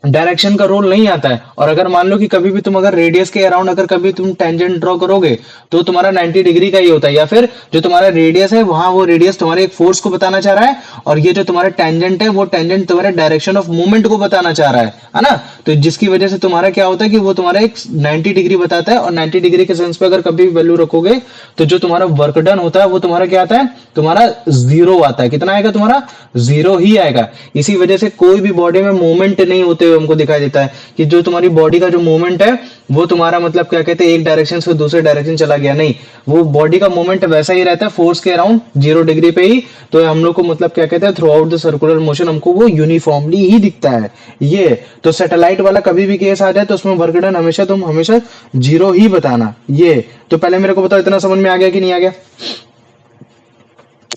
डायरेक्शन का रोल नहीं आता है। और अगर मान लो कि कभी भी तुम अगर रेडियस के अराउंड अगर कभी तुम टेंजेंट ड्रॉ करोगे तो तुम्हारा 90 डिग्री का ही होता है, या फिर जो तुम्हारा रेडियस है वहां वो रेडियस तुम्हारे एक फोर्स को बताना चाह रहा है, और ये जो तुम्हारा टेंजेंट है वो टेंजेंट तुम्हारे डायरेक्शन ऑफ मूवमेंट को बताना चाह रहा है ना। तो जिसकी वजह से तुम्हारा क्या होता है कि वो तुम्हारा एक 90 डिग्री बताता है, और 90 डिग्री के सेंस पे अगर कभी वैल्यू रखोगे तो जो तुम्हारा वर्क डन होता है वो तुम्हारा क्या आता है, तुम्हारा जीरो आता है। कितना आएगा तुम्हारा, जीरो ही आएगा। इसी वजह से कोई भी बॉडी में मूवमेंट नहीं होते हुए हमको दिखाई देता है कि जो तुम्हारी बॉडी का जो मूवमेंट है वो तुम्हारा मतलब क्या कहते हैं एक डायरेक्शन से दूसरे डायरेक्शन चला गया, नहीं, वो बॉडी का मूवमेंट वैसा ही रहता है फोर्स के अराउंड 0 डिग्री पे ही। तो हम लोग को मतलब क्या कहते हैं through out the circular motion हमको वो यूनिफॉर्मली ही दिखता है। ये तो सैटेलाइट वाला कभी भी केस आ जाए तो उसमें वर्क डन हमेशा तुम हमेशा 0 ही बताना। ये तो पहले मेरे को बताओ इतना समझ में आ गया कि नहीं आ गया?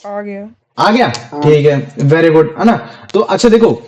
आ गया। आ गया, ठीक है, वेरी गुड, है ना। तो अच्छा देखो,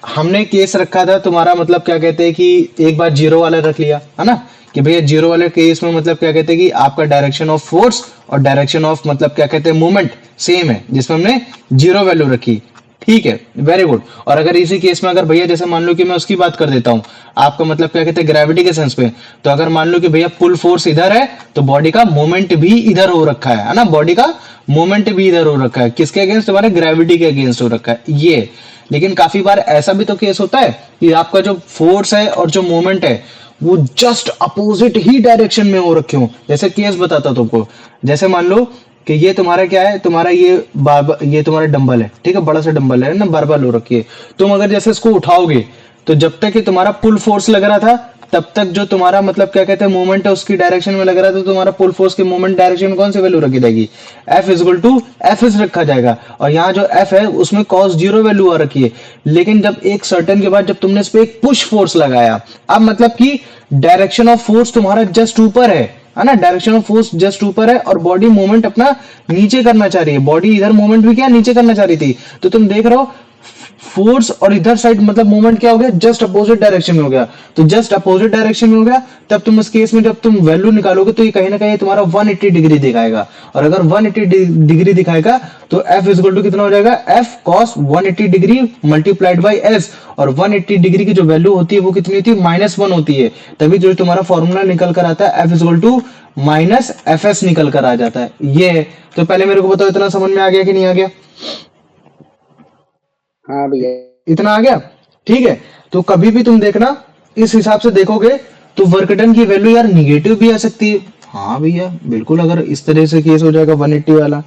हमने केस रखा था तुम्हारा मतलब क्या कहते हैं कि एक बार 0 वाला रख लिया, है ना, कि भैया 0 वाले केस में मतलब क्या कहते हैं कि आपका डायरेक्शन ऑफ फोर्स और डायरेक्शन ऑफ मतलब क्या कहते हैं मूवमेंट सेम है, जिसमें हमने 0 वैल्यू रखी। ठीक है, वेरी गुड। और अगर इसी केस में अगर भैया जैसे मान लो कि मैं उसकी बात कर देता हूँ, आपका मतलब क्या कहते हैं ग्रेविटी के सेंस पे, तो अगर मान लो कि भैया पुल फोर्स इधर है तो बॉडी का मूवमेंट भी इधर हो रखा है ना, बॉडी का मूवमेंट भी इधर हो रखा है, किसके अगेंस्ट, तुम्हारे ग्रेविटी के अगेंस्ट हो रखा है ये। लेकिन काफी बार ऐसा भी तो केस होता है कि आपका जो फोर्स है और जो मूवमेंट है वो जस्ट अपोजिट ही डायरेक्शन में हो रखे हो। जैसे केस बताता हूं तुमको, जैसे मान लो कि ये तुम्हारा क्या है, तुम्हारा ये तुम्हारा डंबल है, ठीक है, बड़ा सा डंबल है ना, बारबल हो रखी है। तुम अगर जैसे इसको उठाओगे तो जब तक कि तुम्हारा पुल फोर्स लग रहा था तब तक जो तुम्हारा मतलब क्या कहते हैं मूवमेंट है उसकी डायरेक्शन में लग रहा था, तो तुम्हारा पुल फोर्स की मूवमेंट डायरेक्शन में कौन सी वैल्यू रखी जाएगी, F equal to F is रखा जाएगा। और यहाँ जो F है उसमें cos 0 वैल्यू आ रखी है। लेकिन जब एक सर्टेन के बाद जब तुमने इस पे एक पुश फोर्स लगाया, अब मतलब कि डायरेक्शन ऑफ फोर्स तुम्हारा जस्ट ऊपर है ना, डायरेक्शन ऑफ फोर्स जस्ट ऊपर है और बॉडी मूवमेंट अपना नीचे करना चाह रही है, बॉडी इधर मूवमेंट भी क्या नीचे करना चाह रही थी। तो तुम देख रहे हो फोर्स और इधर साइड मतलब मूवमेंट क्या हो गया, जस्ट अपोजिट डायरेक्शन में हो गया। तो जस्ट अपोजिट डायरेक्शन में हो गया, तब तुम इस केस में जब तुम वैल्यू निकालोगे तो ये कहीं ना कहीं तुम्हारा 180 डिग्री दिखाएगा। और अगर 180 डिग्री दिखाएगा तो F इजल टू कितना हो जाएगा, F cos 180 degree multiplied by S। और 180 डिग्री की जो वैल्यू होती है वो कितनी होती है, -1 होती है। तभी जो तुम्हारा फॉर्मूला निकल कर आता है F equal to minus FS निकल कर आ जाता है। ये तो पहले मेरे को बताओ इतना समझ में आ गया कि नहीं आ गया? हाँ भैया। इतना आ गया, ठीक है। तो कभी भी तुम देखना इस हिसाब से देखोगे तो वर्क डन की वैल्यू यार निगेटिव भी आ सकती है। हाँ भैया बिल्कुल, अगर इस तरह से केस हो जाएगा 180 वाला,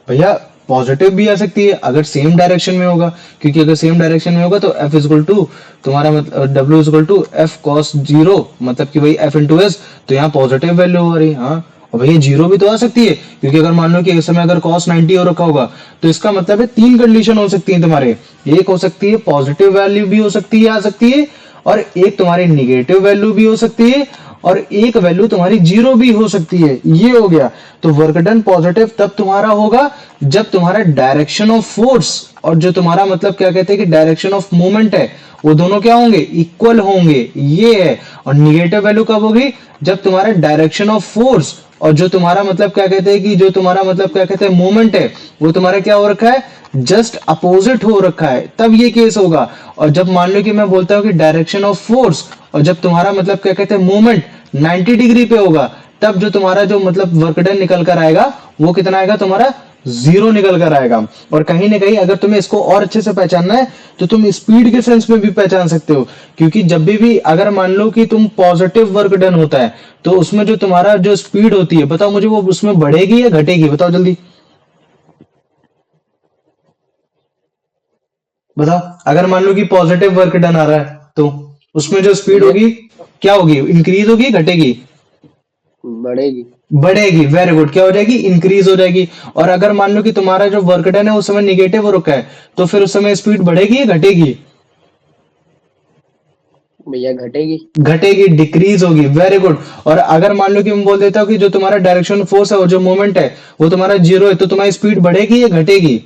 भैया पॉजिटिव भी आ सकती है अगर सेम डायरेक्शन में होगा, क्योंकि अगर सेम डायरेक्शन में होगा तो F इजल टू तुम्हारा मतलब W equal to F cos 0 मतलब कि भाई F इंटू एस, तो यहाँ पॉजिटिव वैल्यू हो रही है। हाँ, और भैया 0 भी तो आ सकती है, क्योंकि अगर मान लो कि इस समय अगर cos 90 हो रखा होगा तो इसका मतलब है 3 कंडीशन हो सकती है तुम्हारे। एक हो सकती है पॉजिटिव वैल्यू भी हो सकती है, आ सकती है, और एक तुम्हारी निगेटिव वैल्यू भी हो सकती है, और एक वैल्यू तुम्हारी 0 भी हो सकती है। ये हो गया। तो वर्क डन पॉजिटिव तब तुम्हारा होगा जब तुम्हारा डायरेक्शन ऑफ फोर्स और जो तुम्हारा मतलब क्या कहते हैं कि डायरेक्शन ऑफ मूवमेंट है वो दोनों क्या होंगे, इक्वल होंगे। ये है। और निगेटिव वैल्यू कब होगी, जब तुम्हारा डायरेक्शन ऑफ फोर्स और जो तुम्हारा मतलब क्या कहते हैं कि जो तुम्हारा मतलब क्या कहते हैं मूवमेंट है वो तुम्हारा क्या हो रखा है, जस्ट अपोजिट हो रखा है, तब ये केस होगा। और जब मान लो कि मैं बोलता हूं कि डायरेक्शन ऑफ फोर्स और जब तुम्हारा मतलब क्या कहते हैं मूवमेंट 90 डिग्री पे होगा, तब जो तुम्हारा जो मतलब वर्क डन निकल कर आएगा वो कितना आएगा, तुम्हारा 0 निकल कर आएगा। और कहीं ना कहीं अगर तुम्हें इसको और अच्छे से पहचानना है तो तुम स्पीड के सेंस में भी पहचान सकते हो, क्योंकि जब भी अगर मान लो कि तुम पॉजिटिव वर्क डन होता है तो उसमें जो तुम्हारा जो स्पीड होती है, बताओ मुझे, वो उसमें बढ़ेगी या घटेगी, बताओ जल्दी बताओ। अगर मान लो कि पॉजिटिव वर्क डन आ रहा है तो उसमें जो स्पीड होगी क्या होगी, इंक्रीज होगी घटेगी? बढ़ेगी। बढ़ेगी। Very good. क्या हो जाएगी? इंक्रीज हो जाएगी। और अगर मान लो कि तुम्हारा जो वर्क डन है उस समय निगेटिव हो रखा है, तो फिर उस समय स्पीड बढ़ेगी या घटेगी? भैया घटेगी। घटेगी, डिक्रीज होगी। Very good. और अगर मान लो कि मैं बोल देता हूँ कि जो तुम्हारा डायरेक्शन फोर्स है और जो मोमेंट है वो तुम्हारा जीरो है, तो तुम्हारी स्पीड बढ़ेगी या घटेगी?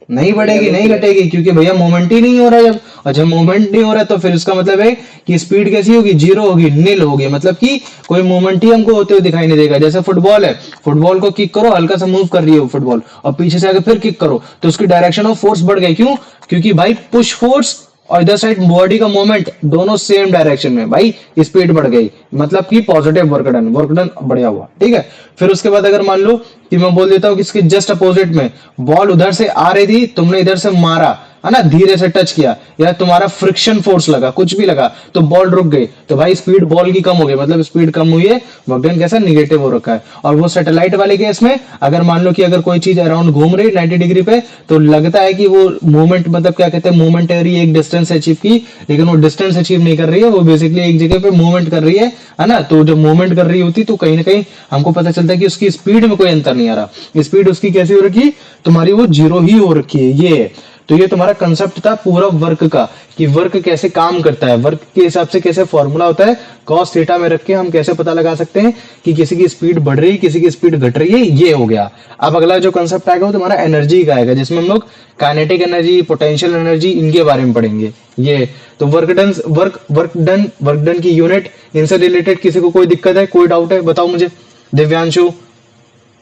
नहीं भैया बढ़ेगी, रुक नहीं जाए। घटेगी, क्योंकि भैया मोमेंट ही नहीं हो रहा है जब। और जब मोमेंट नहीं हो रहा है तो फिर इसका मतलब है कि स्पीड कैसी होगी? जीरो होगी, नील होगी। मतलब कि कोई मोमेंट ही हमको होते हुए दिखाई नहीं देगा। जैसे फुटबॉल है, फुटबॉल को किक करो, हल्का सा मूव कर रही है वो फुटबॉल, और पीछे से आके फिर किक करो, तो उसकी डायरेक्शन ऑफ फोर्स बढ़ गई। क्यों? क्योंकि भाई पुश फोर्स और इधर साइड बॉडी का मूवमेंट दोनों सेम डायरेक्शन में, भाई स्पीड बढ़ गई। मतलब कि पॉजिटिव वर्क डन बढ़िया हुआ। ठीक है। फिर उसके बाद अगर मान लो कि मैं बोल देता हूँ कि इसके जस्ट अपोजिट में बॉल उधर से आ रही थी, तुमने इधर से मारा, है ना, धीरे से टच किया, या तुम्हारा फ्रिक्शन फोर्स लगा, कुछ भी लगा, तो बॉल रुक गई, तो भाई स्पीड बॉल की कम हो गई, मतलब स्पीड कम हुई है। वर्क डन कैसा? निगेटिव हो रखा है। और वो सैटेलाइट वाले केस में अगर मान लो कि अगर कोई चीज अराउंड घूम रही 90 डिग्री पे, तो लगता है कि वो मूवमेंट, मतलब क्या कहते हैं, मोमेंटरी एक डिस्टेंस अचीव की, लेकिन वो डिस्टेंस अचीव नहीं कर रही है, वो बेसिकली एक जगह पे मूवमेंट कर रही है ना। तो जब मूवमेंट कर रही होती तो कहीं ना कहीं हमको पता चलता है कि उसकी स्पीड में कोई अंतर नहीं आ रहा। स्पीड उसकी कैसी हो रखी? तुम्हारी वो जीरो ही हो रखी है। ये है। तो ये तुम्हारा कंसेप्ट था पूरा वर्क का, कि वर्क कैसे काम करता है, वर्क के हिसाब से कैसे फॉर्मूला होता है, कॉस थीटा में रख के हम कैसे पता लगा सकते हैं कि किसी की स्पीड बढ़ रही है, किसी की स्पीड घट रही है। ये हो गया। अब अगला जो कंसेप्ट आएगा वो तुम्हारा एनर्जी का आएगा, जिसमें हम लोग काइनेटिक एनर्जी, पोटेंशियल एनर्जी, इनके बारे में पढ़ेंगे। ये तो वर्क डन की यूनिट, इनसे रिलेटेड किसी को कोई दिक्कत है, कोई डाउट है, बताओ मुझे। दिव्यांशु?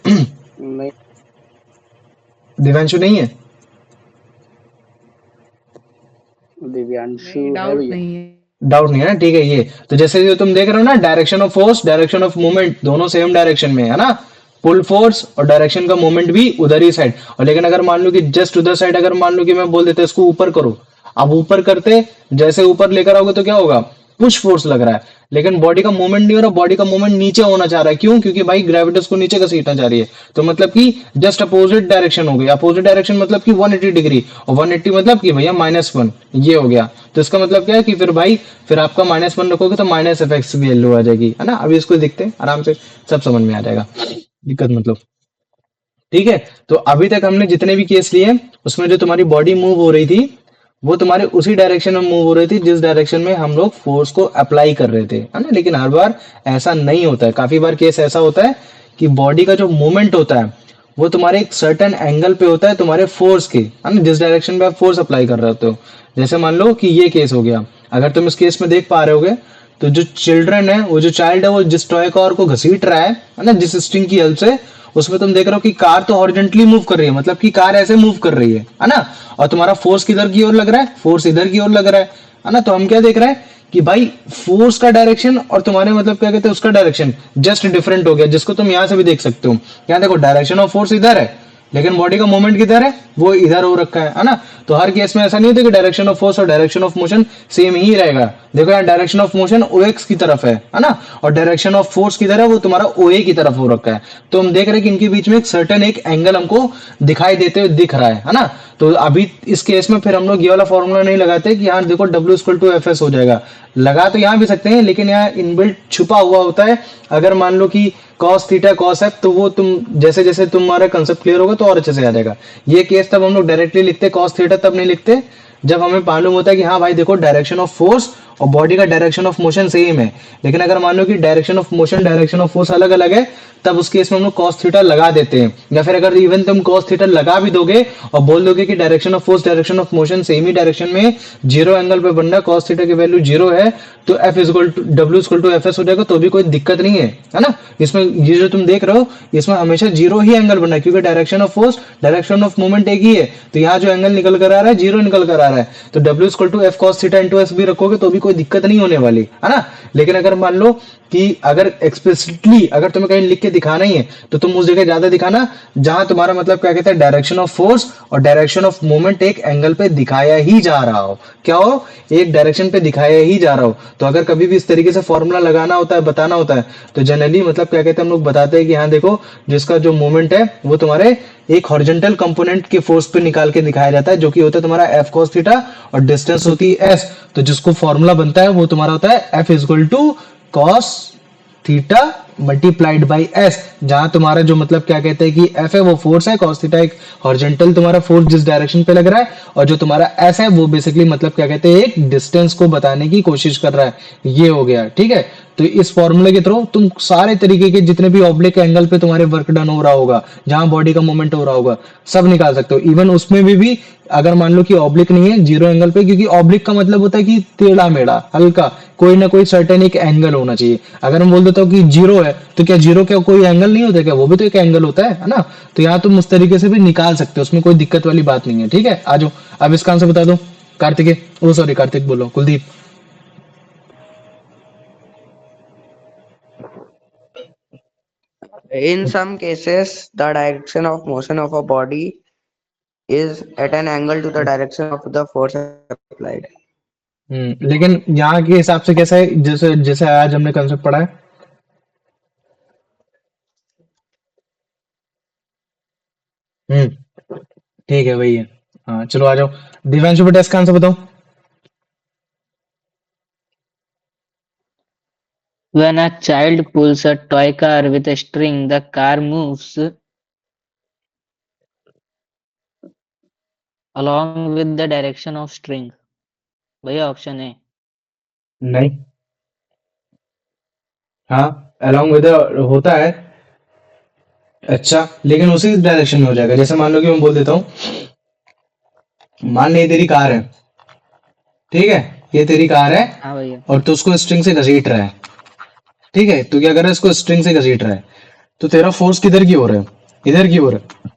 नहीं। दिव्यांशु नहीं है? दिव्यांशु नहीं, है डाउट भैया। नहीं है। डाउट नहीं है ना? ठीक है। ये तो जैसे जो तुम देख रहे हो ना, direction of force, direction of movement, दोनों सेम डायरेक्शन में है ना। पुल फोर्स और डायरेक्शन का मूवमेंट भी उधर ही साइड। और लेकिन अगर मान लो कि जस्ट उधर साइड, अगर मान लो कि मैं बोल देता इसको ऊपर करो, अब ऊपर करते, जैसे ऊपर लेकर आओगे तो क्या होगा? पुश फोर्स लग रहा है, लेकिन बॉडी का मूवमेंट नहीं हो रहा, बॉडी का मूवमेंट नीचे होना चाह रहा है। क्यों? क्योंकि भाई ग्रेविटी उसको नीचे घसीटना चाह रही है। तो मतलब कि जस्ट अपोजिट डायरेक्शन हो गई। अपोजिट डायरेक्शन मतलब कि 180 डिग्री, और 180 मतलब कि भैया -1। ये हो गया। तो इसका मतलब क्या है कि फिर भाई, फिर आपका -1 रखोगे तो माइनस एफ एक्स की वैल्यू आ जाएगी, है ना। अभी इसको देखते हैं आराम से, सब समझ में आ जाएगा, दिक्कत मतलब। ठीक है। तो अभी तक हमने जितने भी केस लिए उसमें जो तुम्हारी बॉडी मूव हो रही थी वो तुम्हारे उसी डायरेक्शन में मूव हो रही थी जिस डायरेक्शन में हम लोग फोर्स को अप्लाई कर रहे थे, है ना। लेकिन हर बार ऐसा नहीं होता है। काफी बार केस ऐसा होता है कि बॉडी का जो मूवमेंट होता है वो तुम्हारे एक सर्टेन एंगल पे होता है तुम्हारे फोर्स के, है ना, जिस डायरेक्शन में आप फोर्स अप्लाई कर रहे होते हो। जैसे मान लो कि ये केस हो गया। अगर तुम इस केस में देख पा रहे होगे तो जो चिल्ड्रन है, वो जो चाइल्ड है, वो जिस टॉय कार को घसीट रहा है ना, जिस स्ट्रिंग की हेल्प से, उसमें तुम देख रहे हो कि कार तो हॉरिजॉन्टली मूव कर रही है, मतलब कि कार ऐसे मूव कर रही है ना। और तुम्हारा फोर्स किधर की ओर लग रहा है? फोर्स इधर की ओर लग रहा है ना। तो हम क्या देख रहे हैं कि भाई फोर्स का डायरेक्शन और तुम्हारे मतलब क्या कहते हैं उसका डायरेक्शन जस्ट डिफरेंट हो गया, जिसको तुम यहां से भी देख सकते हो। यहाँ देखो, डायरेक्शन ऑफ फोर्स इधर है, लेकिन बॉडी का मूवमेंट किधर है? वो इधर हो रखा है ना। तो हर केस में ऐसा नहीं होता कि डायरेक्शन ऑफ फोर्स और डायरेक्शन ऑफ मोशन सेम ही रहेगा। देखो यार, डायरेक्शन ऑफ मोशन OX की तरफ है ना, और डायरेक्शन ऑफ फोर्स किधर है? वो तुम्हारा OA की तरफ हो रखा है। तो हम देख रहे हैं कि इनके बीच में एक सर्टेन एक एंगल हमको दिखाई देते हुए दिख रहा है ना। तो अभी इस केस में फिर हम लोग ये वाला फॉर्मूला नहीं लगाते कि यहाँ देखो W=FS हो जाएगा। लगा तो यहाँ भी सकते हैं, लेकिन यहाँ इनबिल्ट छुपा हुआ होता है। अगर मान लो कि cos थीटा cos f, तो वो तुम जैसे जैसे तुम्हारा कंसेप्ट क्लियर होगा तो और अच्छे से आ जाएगा। ये केस तब हम लोग डायरेक्टली लिखते, cos थीटा तब नहीं लिखते जब हमें मालूम होता है कि हाँ भाई देखो, डायरेक्शन ऑफ फोर्स और बॉडी का डायरेक्शन ऑफ मोशन सेम है। लेकिन अगर मान लो कि direction of motion, direction of force अलग अलग है, तब उस केस में हम लोग cos थीटा लगा देते हैं। या फिर अगर इवन तुम cos थीटा लगा भी दोगे और बोल दोगे कि direction of force, direction of motion same he direction में, जीरो एंगल पे बनना, cos थीटा की वैल्यू जीरो है, तो W=FS हो जाएगा, तो भी कोई दिक्कत नहीं है ना। इसमें ये जो तुम देख रहे हो, इसमें हमेशा जीरो ही एंगल बनना है, क्योंकि direction of force, direction of movement एक ही है। तो यहाँ जो एंगल निकल कर आ रहा है, जीरो निकल कर आ रहा है, तो W=F cos theta into S भी रखोगे तो भी कोई दिक्कत नहीं होने वाली, है ना। लेकिन अगर मान लो कि अगर एक्सप्लिसिटली अगर तुम्हें कहीं लिख के दिखाना ही है, तो तुम उस जगह ज्यादा दिखाना जहां तुम्हारा मतलब क्या कहते हैं, डायरेक्शन ऑफ फोर्स और डायरेक्शन ऑफ मूवमेंट एक एंगल पे दिखाया ही जा रहा हो। क्या हो? एक डायरेक्शन पे दिखाया ही जा रहा हो। तो अगर कभी भी इस तरीके से फॉर्मूला लगाना होता है, बताना होता है, तो जनरली मतलब क्या कहते हैं, हम लोग बताते हैं कि हाँ देखो, जिसका जो मूवमेंट है वो तुम्हारे एक हॉरिजॉन्टल कंपोनेंट के फोर्स पे निकाल के दिखाया जाता है, जो कि होता है तुम्हारा F cos थीटा, और डिस्टेंस होती है S। तो जिसको फॉर्मूला बनता है वो तुम्हारा होता है F cos theta multiplied by S, जहां तुम्हारा जो मतलब क्या कहते हैं कि एफ है वो फोर्स है, cos थीटा एक हॉरिजॉन्टल तुम्हारा फोर्स जिस डायरेक्शन पे लग रहा है, और जो तुम्हारा एस है वो बेसिकली मतलब क्या कहते हैं एक डिस्टेंस को बताने की कोशिश कर रहा है। ये हो गया, ठीक है। तो इस फॉर्मूले के थ्रू तुम सारे तरीके के जितने भी ऑब्लिक एंगल पे तुम्हारे वर्क डन हो रहा होगा, जहां बॉडी का मूवमेंट हो रहा होगा, सब निकाल सकते हो। इवन उसमें भी अगर मान लो कि ऑब्लिक नहीं है, जीरो एंगल पे, क्योंकि ऑब्लिक का मतलब होता है कि टेढ़ा मेढ़ा हल्का, कोई ना कोई सर्टेन एक एंगल होना चाहिए। अगर हम बोल देता हूँ कि जीरो है, तो क्या जीरो क्या कोई एंगल नहीं होता? क्या वो भी तो एक एंगल होता है ना? तो यहाँ तुम उस तरीके से भी निकाल सकते हो, उसमें कोई दिक्कत वाली बात नहीं है, ठीक है। आ जाओ, अब इसका आंसर बता दो। कार्तिकेय, ओ सॉरी कार्तिक बोलो, Kuldeep. In some cases, the direction of motion of a body is at an angle to the direction of the force applied. लेकिन यहाँ के हिसाब से कैसा है, जैसे जैसे आज हमने कंसेप्ट पढ़ा है। ठीक है, वही है। हाँ चलो आ जाओ, दिव्यांशु बेटा इसका आंसर बताओ। When a child pulls a toy car with a string, the car moves along with the direction of string. भैया ऑप्शन है। नहीं, हाँ अलोंग विद होता है। अच्छा, लेकिन उसी डायरेक्शन में हो जाएगा। जैसे मान लो कि मैं बोल देता हूँ, मान ले ये तेरी कार है, ठीक है, ये तेरी कार है, हाँ भैया। और तू उसको स्ट्रिंग से घसीट रहा है, ठीक है। तू क्या कर रहा है, इसको स्ट्रिंग से घसीट रहा है, तो तेरा फोर्स किधर की हो रहा है? इधर की हो रहा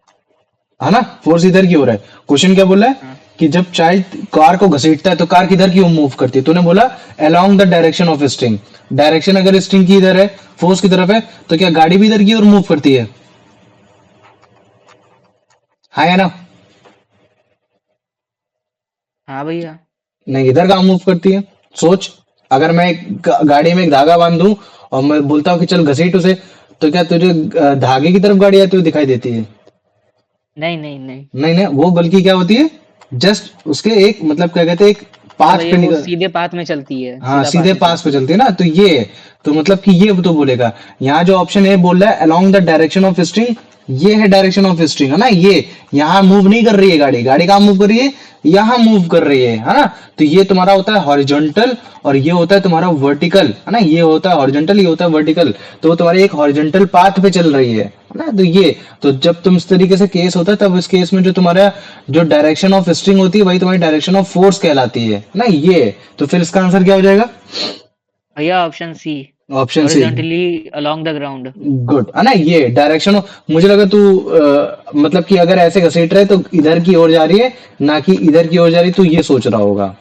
है ना? फोर्स इधर की हो रहा है। क्वेश्चन क्या बोला है हाँ कि जब चाइल्ड कार को घसीटता है तो कार किधर की मूव करती है? तूने बोला along the direction of string. Direction अगर स्ट्रिंग की इधर है, फोर्स की तरफ है, तो क्या गाड़ी भी इधर की ओर मूव करती है? हाँ या ना? हाँ भैया। नहीं, इधर कहाँ मूव करती है? सोच, अगर मैं एक गाड़ी में एक धागा बांधूं और मैं बोलता हूँ कि चल घसीट उसे, तो क्या तुझे धागे की तरफ गाड़ी आती हुई दिखाई देती है? नहीं नहीं नहीं। नहीं नहीं, वो बल्कि क्या होती है, जस्ट उसके एक मतलब क्या कहते हैं एक हाँ पाथ भैया, पे वो निकल, सीधे पाथ में चलती है, हाँ सीधा सीधे पाथ में पास पे चलती है। चलती है ना। तो ये है, तो मतलब कि ये तो बोलेगा। यहाँ जो ऑप्शन है बोल रहा है along the direction of string, ये है डायरेक्शन ऑफ स्ट्रिंग, है ना। ये यहाँ मूव नहीं कर रही है गाड़ी, गाड़ी कहाँ मूव कर रही है? यहाँ मूव कर रही है ना। तो ये तुम्हारा होता है हॉरिजॉन्टल, और ये होता है तुम्हारा वर्टिकल, है ना। ये होता है हॉरिजॉन्टल, ये होता है वर्टिकल। तो वो तुम्हारे एक हॉरिजॉन्टल पाथ पे चल रही है ना। तो ये, तो जब तुम इस तरीके से केस होता है, तब इस केस में जो तुम्हारा जो डायरेक्शन ऑफ स्ट्रिंग होती है, वही तुम्हारी डायरेक्शन ऑफ फोर्स कहलाती है ना। ये, तो फिर इसका आंसर क्या हो जाएगा? भैया option C, option C. Horizontally along the ground. Good, है ना। ये डायरेक्शन ऑफ, मुझे लगा तू मतलब कि अगर ऐसे घसीट रहे तो इधर की ओर जा रही है, ना कि इधर की ओर जा रही, तू ये सोच रहा होगा,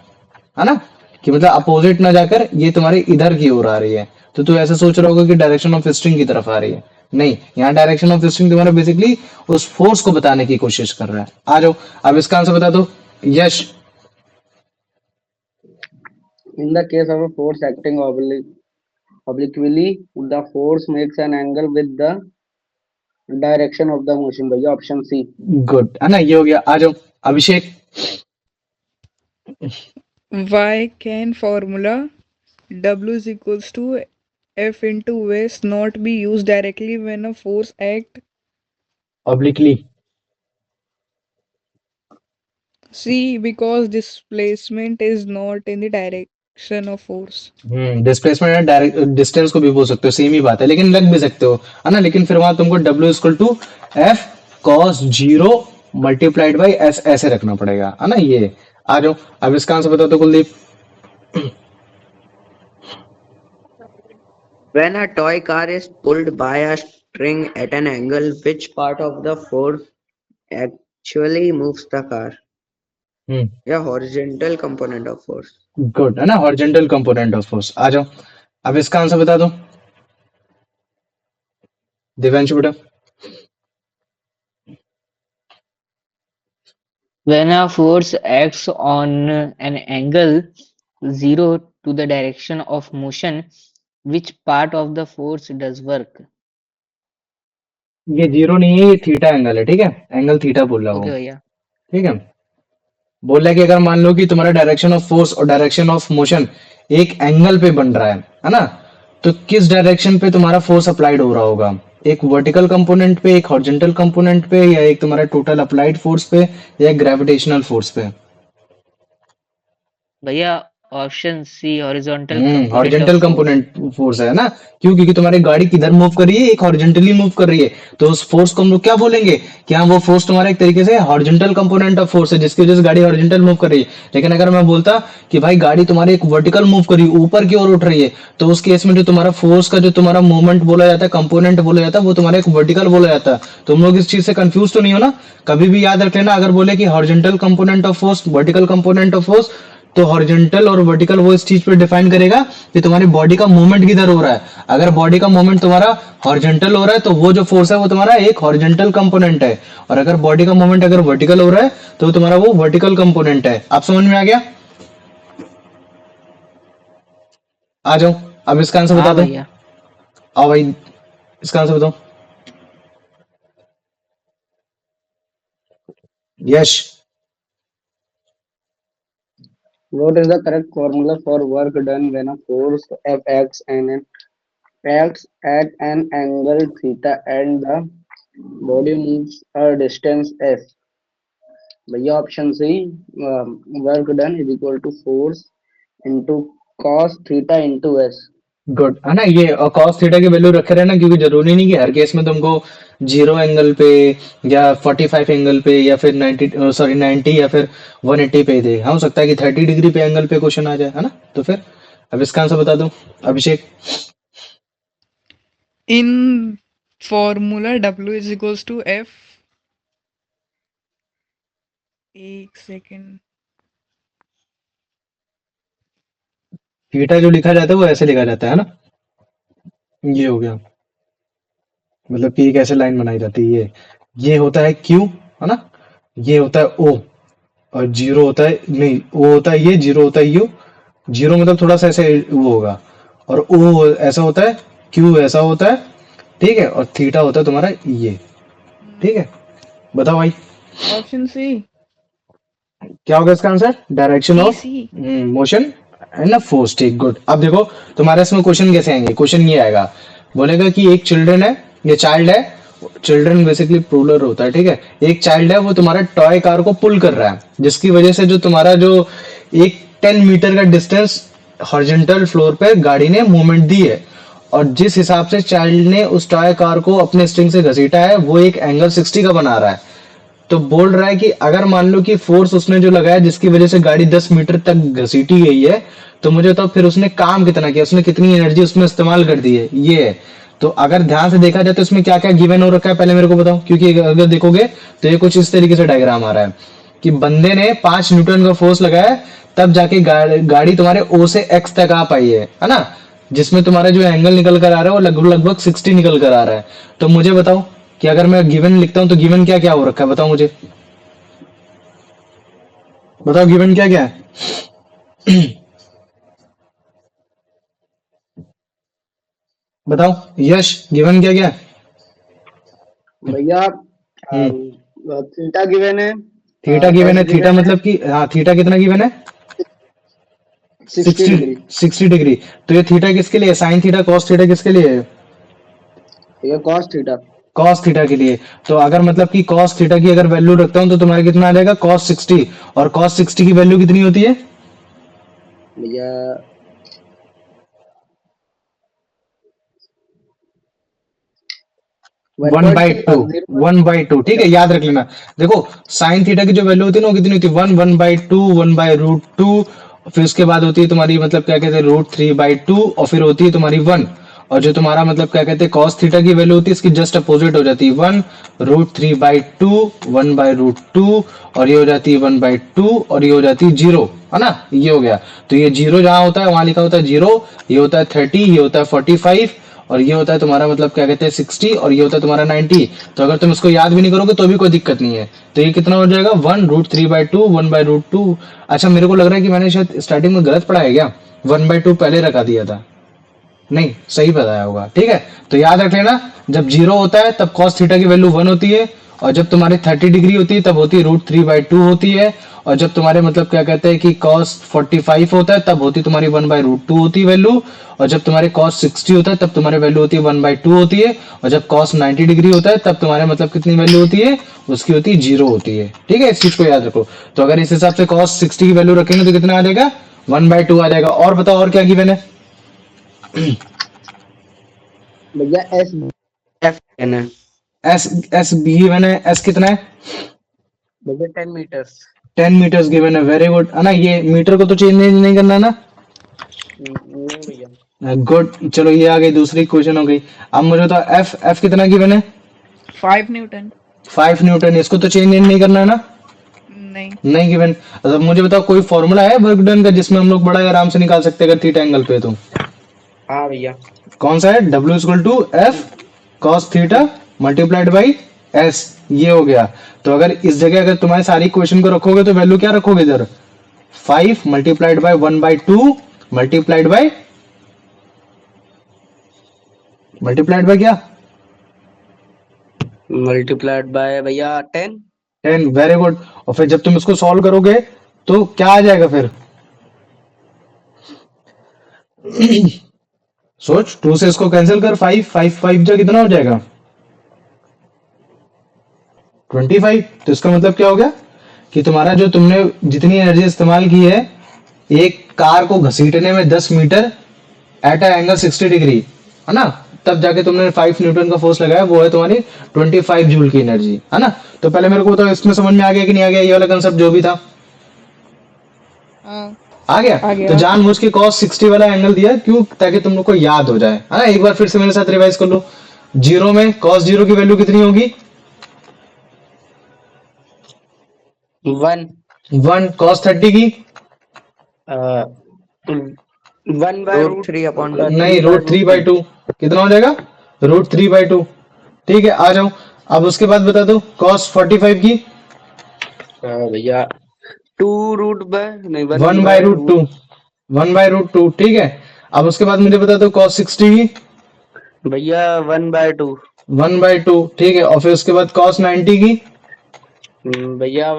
है ना, कि मतलब अपोजिट ना जाकर ये तुम्हारे इधर की ओर आ रही है। तो तू ऐसे सोच रहा होगा कि डायरेक्शन ऑफ स्ट्रिंग की तरफ आ रही है। नहीं, यहाँ डायरेक्शन ऑफ स्ट्रिंग तुम्हारा बेसिकली उस फोर्स को बताने की कोशिश कर रहा है। आ जाओ, अब इसका आंसर बता दो यश। In the case of a force acting obliquely, the force makes an angle with the direction of the motion. भैया ऑप्शन सी। गुड, है ना, ये हो गया। आ जाओ अभिषेक। Why can formula W is equals to F into S not be used directly when a force act? Obliquely. C, because displacement is not in the direction of force. Displacement या direct distance को भी बोल सकते हो, same ही बात है, लेकिन लग भी सकते हो, है ना। लेकिन फिर वहां तुमको W equal to F cos zero multiplied by S ऐसे रखना पड़ेगा, है ना। ये आ जाओ, अब इसका आंसर बताओ तो Kuldeep. When a toy car is pulled by a string at an angle, which part of the force actually moves the car? या horizontal component of force. Good, है ना, हॉरिजॉन्टल कंपोनेंट ऑफ फोर्स। आ जाओ, अब इसका answer बता दो दिव्यांशु बेटा। When a force acts on an angle 0 to the direction of motion, which part of the force does work? ये जीरो नहीं है, ये थीटा एंगल है, ठीक है। एंगल थीटा बोल रहा ओके हूँ, भैया। ठीक है। बोल रहा है कि अगर मान लो कि तुम्हारा डायरेक्शन ऑफ फोर्स और डायरेक्शन ऑफ मोशन एक एंगल पे बन रहा है ना, तो किस डायरेक्शन पे तुम्हारा फोर्स अप्लाइड हो रहा होगा? एक वर्टिकल कंपोनेंट पे, एक हॉरिजॉन्टल कंपोनेंट पे, या एक तुम्हारा टोटल अप्लाइड फोर्स पे, या एक ग्रेविटेशनल फोर्स पे? भैया option C horizontal component of horizontal force. Component force है ना? क्यों? क्योंकि तुम्हारी गाड़ी किधर मूव कर रही है? एक हॉरिजॉन्टली मूव कर रही है, तो उस फोर्स को हम लोग क्या बोलेंगे कि हाँ, वो फोर्स तुम्हारा एक तरीके से हॉरिजॉन्टल कंपोनेंट ऑफ फोर्स है, जिसकी वजह से गाड़ी हॉरिजॉन्टल मूव कर रही है। लेकिन अगर मैं बोलता कि भाई गाड़ी तुम्हारी एक वर्टिकल मूव कर रही है, ऊपर की ओर उठ रही है, तो उस केस में जो तुम्हारा फोर्स का जो तुम्हारा मूवमेंट बोला जाता है, कंपोनेंट बोला जाता है, वो तुम्हारा एक वर्टिकल बोला जाता है। तुम लोग इस चीज से कंफ्यूज तो नहीं हो ना? कभी भी याद रख लेना, अगर बोले कि horizontal component of force, vertical component of force, तो हॉरिजॉन्टल और वर्टिकल वो इस चीज पे डिफाइन करेगा कि तुम्हारी बॉडी का मूवमेंट किधर हो रहा है। अगर बॉडी का मूवमेंट तुम्हारा हॉरिजॉन्टल हो रहा है, तो वो जो फोर्स है वो तुम्हारा एक हॉरिजॉन्टल कंपोनेंट है, और अगर बॉडी का मूवमेंट अगर वर्टिकल हो रहा है, तो तुम्हारा वो वर्टिकल कंपोनेंट है। आप समझ में आ गया? आ जाओ, अब इसका आंसर बता हाँ दो। भैया। आओ भाई, इसका आंसर बताओ। यश, What is the correct formula for work done when a force Fx and an acts at an angle theta and the body moves a distance s? भैया option C, work done is equal to force into cos theta into s। Good है ना? ये cos theta की value रखे रहना, क्योंकि जरूरी नहीं कि हर केस में तुमको 0 एंगल पे या 45 एंगल पे या फिर 90 या फिर 180 पे दे। हाँ, हो सकता है कि 30 डिग्री पे एंगल पे क्वेश्चन आ जाए, है ना? तो फिर अब इसका आंसर बता दो अभिषेक। In formula W is equals to F, एक सेकेंड, थीटा जो लिखा जाता है वो ऐसे लिखा जाता है ना? ये हो गया, मतलब कि एक ऐसे लाइन बनाई जाती है। ये होता है Q, है ना? ये होता है O, और जीरो होता है, नहीं, O होता है ये, जीरो होता है U। जीरो मतलब थोड़ा सा ऐसे वो होगा, और O ऐसा होता है, Q ऐसा होता है, ठीक है, और थीटा होता है तुम्हारा ये। ठीक है, बताओ भाई ऑप्शन सी, क्या होगा इसका answer? Direction C of C. Motion and force. ठीक, गुड। अब देखो तुम्हारे इसमें क्वेश्चन कैसे आएंगे। क्वेश्चन ये आएगा, बोलेगा कि एक चिल्ड्रन है, ये चाइल्ड है, चिल्ड्रन बेसिकली प्लूरल होता है, ठीक है। एक चाइल्ड है, वो तुम्हारा टॉय कार को पुल कर रहा है, जिसकी वजह से जो तुम्हारा जो एक 10 मीटर का डिस्टेंस हॉरिजॉन्टल फ्लोर पे गाड़ी ने मूवमेंट दी है, और जिस हिसाब से चाइल्ड ने उस टॉय कार को अपने स्ट्रिंग से घसीटा है, वो एक एंगल 60 का बना रहा है। तो बोल रहा है कि अगर मान लो कि फोर्स उसने जो लगाया, जिसकी वजह से गाड़ी 10 मीटर तक घसीटी गई है, तो मुझे तो फिर उसने काम कितना किया, उसने कितनी एनर्जी उसमें इस्तेमाल कर दी है, ये है। तो अगर ध्यान से देखा जाए तो इसमें क्या क्या गिवन हो रखा है, पहले मेरे को बताओ, क्योंकि अगर देखोगे तो ये कुछ इस तरीके से डायग्राम आ रहा है कि बंदे ने 5 न्यूटन का फोर्स लगाया, तब जाके गाड़ी तुम्हारे ओ से एक्स तक आ पाई है ना? जिसमें तुम्हारा जो एंगल निकल कर आ रहा है वो लगभग लगभग 60 निकल कर आ रहा है। तो मुझे बताओ कि अगर मैं गिवन लिखता हूं तो गिवन क्या क्या हो रखा है, बताओ मुझे, बताओ गिवन क्या क्या है? बताओ यश, गिवन क्या क्या है? भैया हम्म, थीटा गिवन है, थीटा गिवन है। एस थीटा गिवन है, मतलब कि हाँ, थीटा कितना गिवन है? 60 60, डिग्री। 60 डिग्री। तो ये थीटा किसके लिए है? साइन थीटा कॉस थीटा किसके लिए है? ये cos थीटा। कॉस थीटा के लिए। तो अगर मतलब कि कॉस थीटा की अगर वैल्यू रखता हूं तो तुम्हारा कितना आ जाएगा? कॉस 60। और कॉस 60 की वैल्यू कितनी होती है? भैया 1/2, 1/2, ठीक है, याद रख लेना। देखो साइन थीटा की जो वैल्यू होती है ना, वो कितनी होती है? 1/2, 1/√2, फिर उसके बाद होती है तुम्हारी मतलब क्या कहते हैं √3/2, और फिर होती है तुम्हारी 1। और जो तुम्हारा मतलब क्या कहते हैं कॉस थीटा की वैल्यू होती है, इसकी जस्ट अपोजिट हो जाती है 1 √3/2, 1/√2, और ये हो जाती है 1/2, और ये हो जाती है 0, है ना? ये हो गया। तो ये 0 जहां होता है वहां लिखा होता है 0, ये होता है 30, ये होता है 45, और ये होता है तुम्हारा मतलब क्या कहते हैं 60, और ये होता है तुम्हारा 90। तो अगर तुम इसको याद भी नहीं करोगे तो भी कोई दिक्कत नहीं है। तो ये कितना हो जाएगा? 1 √3/2, 1/√2। अच्छा, मेरे को लग रहा है कि मैंने शायद स्टार्टिंग में गलत पढ़ा है क्या? 1/2 पहले रखा दिया था। नहीं, सही बताया होगा, ठीक है। तो याद रख लेना, जब 0 होता है तब cos थीटा की वैल्यू 1 होती है, और जब तुम्हारी 30 डिग्री होती है तब होती है √3/2 होती है, और जब तुम्हारे मतलब क्या कहते हैं कि cos 45 होता है तब होती तुम्हारी 1/√2 होती है वैल्यू, और जब तुम्हारे cos 60 होता है तब तुम्हारी वैल्यू होती है 1/2 होती है, और जब cos 90 डिग्री होता है तब तुम्हारे मतलब कितनी वैल्यू होती है, उसकी होती है 0 होती है। ठीक है, इस चीज को याद रखो। तो अगर इस हिसाब से cos 60 की वैल्यू रखेंगे तो कितना आ जाएगा, 1/2 आ जाएगा। और बताओ और क्या गिवन है। भैया एस एफ है एस एस बी गिवन है, एस कितना है, भैया 10 मीटर्स। 10 मीटर्स गिवन है, वेरी गुड है ना। ये मीटर को तो चेंज नहीं करना ना, नहीं भैया। गुड। चलो ये आ गई, दूसरी क्वेश्चन हो गई। अब मुझे तो एफ एफ कितना गिवन है, 5 न्यूटन। 5 न्यूटन, इसको तो चेंज नहीं करना है ना, नहीं। नहीं गिवन। अब मुझे बताओ कोई फॉर्मूला है वर्क डन का जिसमें हम लोग बड़ा आराम से निकाल सकते हैं अगर थीटा एंगल पे, तो हाँ भैया। कौन सा है, W equal to F cos theta multiplied by S, ये हो गया। तो अगर इस जगह अगर तुम्हारी सारी क्वेश्चन को रखोगे तो वैल्यू क्या रखोगे इधर, 5 मल्टीप्लाइड बाई 1/2 मल्टीप्लाइड बाय क्या, मल्टीप्लाइड बाय भैया 10। 10, वेरी गुड। और फिर जब तुम इसको सॉल्व करोगे तो क्या आ जाएगा फिर, सोच, 2 से इसको कैंसिल कर, 5 जो कितना हो जाएगा 25। तो इसका मतलब क्या हो गया कि तुम्हारा जो तुमने जितनी एनर्जी इस्तेमाल की है एक कार को घसीटने में 10 मीटर एट एंगल 60 डिग्री, है ना, तब जाके तुमने 5 न्यूटन का फोर्स लगाया, वो है तुम्हारी 25 जूल की एनर्जी, है ना। तो पहले मेरे को बताओ इसमें समझ में आ गया कि नहीं आ गया, ये वाला कंसेप्ट जो भी था हाँ, आ गया। आ गया। तो जानबूझ के cos 60 वाला एंगल दिया, क्यों, ताकि तुम लोग को याद हो जाए, है ना। एक बार फिर से मेरे साथ रिवाइज कर लो। 0 में cos 0 की वैल्यू कितनी होगी, 1 cos 30 की 1/√3 नहीं, √3/2 कितना हो जाएगा, √3/2। ठीक है, आ जाओ। अब उसके बाद बता दो cos 45 की भैया 1/√2, 1/√2। ठीक है, अब उसके बाद मुझे बता दो cos 60 की भैया 1/2 1/2। ठीक है, और फिर उसके बाद cos 90 की भैया